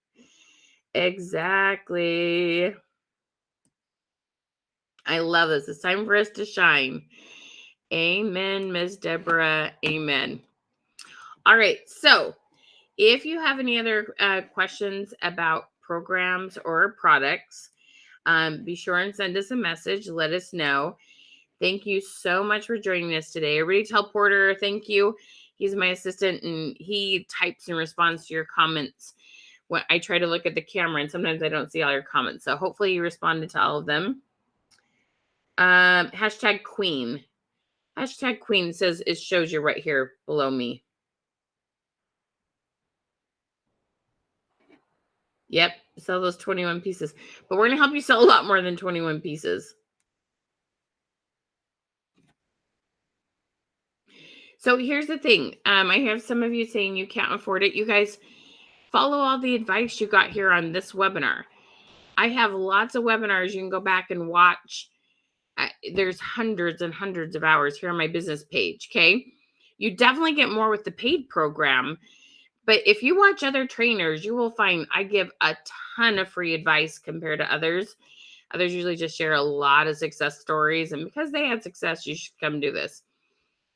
Exactly. I love this. It's time for us to shine. Amen, Miss Deborah. Amen. All right. So if you have any other questions about programs or products, be sure and send us a message. Let us know. Thank you so much for joining us today. Everybody tell Porter thank you. He's my assistant and he types and responds to your comments. When I try to look at the camera and sometimes I don't see all your comments. So hopefully you responded to all of them. #Queen. Hashtag queen says it shows you right here below me. Yep, sell those 21 pieces. But we're going to help you sell a lot more than 21 pieces. So here's the thing. I have some of you saying you can't afford it. You guys follow all the advice you got here on this webinar. I have lots of webinars you can go back and watch. There's hundreds and hundreds of hours here on my business page. Okay. You definitely get more with the paid program. But if you watch other trainers, you will find I give a ton of free advice compared to others. Others usually just share a lot of success stories. And because they had success, you should come do this.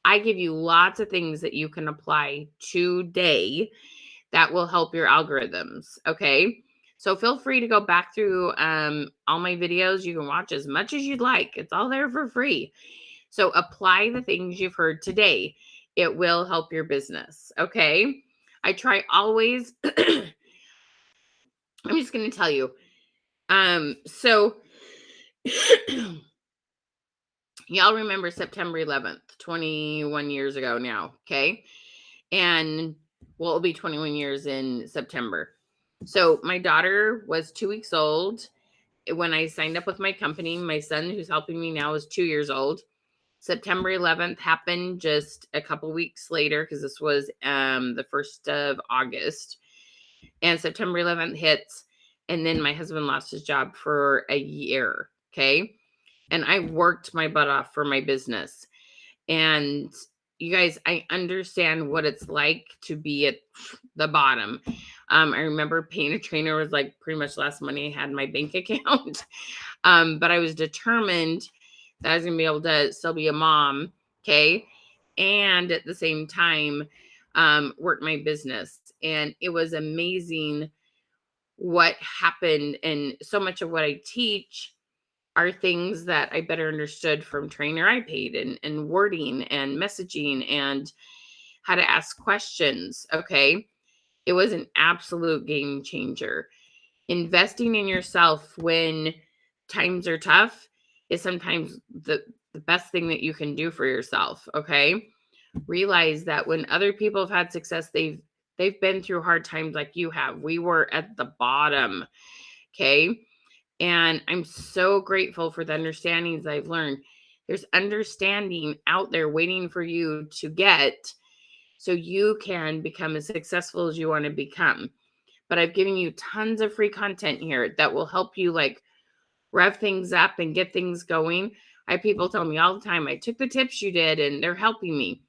I give you lots of things that you can apply today that will help your algorithms. Okay. So feel free to go back through all my videos. You can watch as much as you'd like. It's all there for free. So apply the things you've heard today. It will help your business. Okay. I try always. I'm just going to tell you. So y'all remember September 11th, 21 years ago now. Okay. And well, it'll be 21 years in September. So my daughter was 2 weeks old when I signed up with my company. My son, who's helping me now, is 2 years old. September 11th happened just a couple weeks later because this was the 1st of August. And September 11th hits, and then my husband lost his job for a year. Okay. And I worked my butt off for my business. And you guys, I understand what it's like to be at the bottom. I remember paying a trainer was like pretty much last money I had in my bank account. But I was determined that I was going to be able to still be a mom. Okay. And at the same time, work my business. And it was amazing what happened. And so much of what I teach are things that I better understood from trainer I paid and wording and messaging and how to ask questions. Okay. It was an absolute game changer. Investing in yourself when times are tough is sometimes the best thing that you can do for yourself. Okay. Realize that when other people have had success, they've been through hard times like you have. We were at the bottom. Okay. And I'm so grateful for the understandings I've learned. There's understanding out there waiting for you to get so you can become as successful as you want to become. But I've given you tons of free content here that will help you like rev things up and get things going. I have people tell me all the time, I took the tips you did and they're helping me.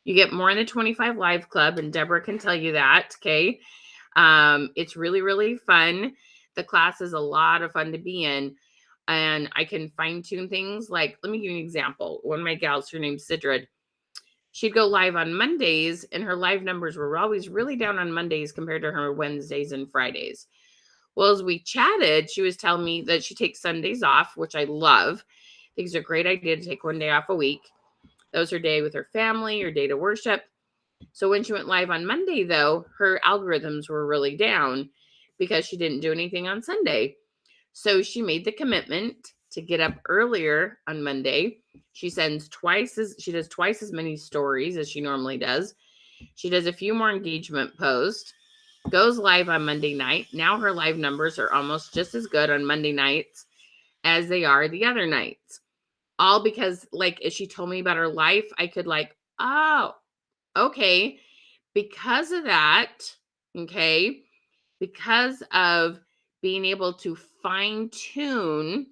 You get more in the 25 Live Club, and Deborah can tell you that. Okay. It's really, really fun. The class is a lot of fun to be in, and I can fine tune things. Like, let me give you an example. One of my gals, her name's Sidrid, she'd go live on Mondays, and her live numbers were always really down on Mondays compared to her Wednesdays and Fridays. Well, as we chatted, she was telling me that she takes Sundays off, which I love. I think it's a great idea to take one day off a week. That was her day with her family, her day to worship. So when she went live on Monday, though, her algorithms were really down because she didn't do anything on Sunday. So she made the commitment to get up earlier on Monday. She does twice as many stories as she normally does. She does a few more engagement posts, goes live on Monday night. Now her live numbers are almost just as good on Monday nights as they are the other nights. All because, like, as she told me about her life, I could like, oh, okay, because of that, okay, because of being able to fine tune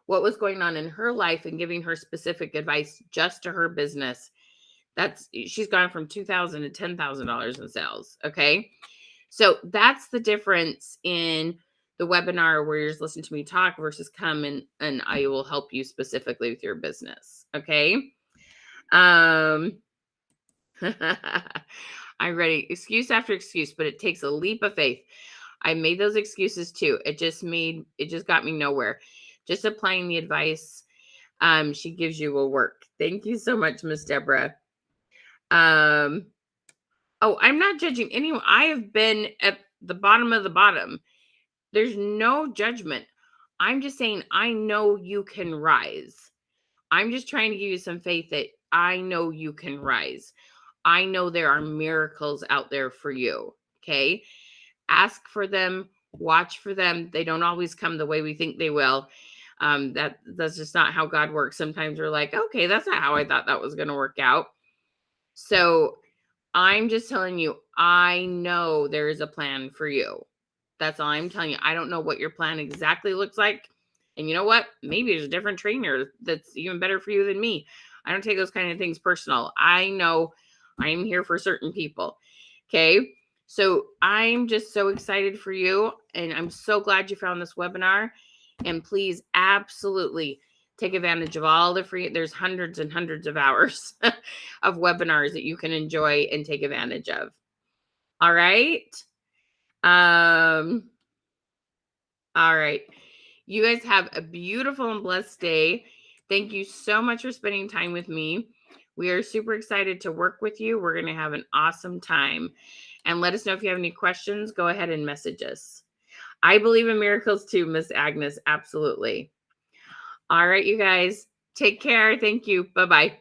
what was going on in her life and giving her specific advice just to her business. She's gone from $2,000 to $10,000 in sales. Okay. So that's the difference in the webinar where you're just listening to me talk versus come and I will help you specifically with your business. Okay. I'm ready. Excuse after excuse, but it takes a leap of faith. I made those excuses too. It just got me nowhere. Just applying the advice she gives you will work. Thank you so much, Miss Deborah. Oh, I'm not judging anyone. I have been at the bottom of the bottom. There's no judgment. I'm just saying I know you can rise. I'm just trying to give you some faith that I know you can rise. I know there are miracles out there for you. Okay. Ask for them, watch for them. They don't always come the way we think they will. That's just not how God works. Sometimes we're like, okay, that's not how I thought that was going to work out. So I'm just telling you, I know there is a plan for you. That's all I'm telling you. I don't know what your plan exactly looks like. And you know what? Maybe there's a different trainer that's even better for you than me. I don't take those kind of things personal. I know I'm here for certain people. Okay. So I'm just so excited for you. And I'm so glad you found this webinar. And please absolutely take advantage of all the free, there's hundreds and hundreds of hours of webinars that you can enjoy and take advantage of. All right. All right. You guys have a beautiful and blessed day. Thank you so much for spending time with me. We are super excited to work with you. We're going to have an awesome time. And let us know if you have any questions. Go ahead and message us. I believe in miracles too, Miss Agnes. Absolutely. All right, you guys. Take care. Thank you. Bye-bye.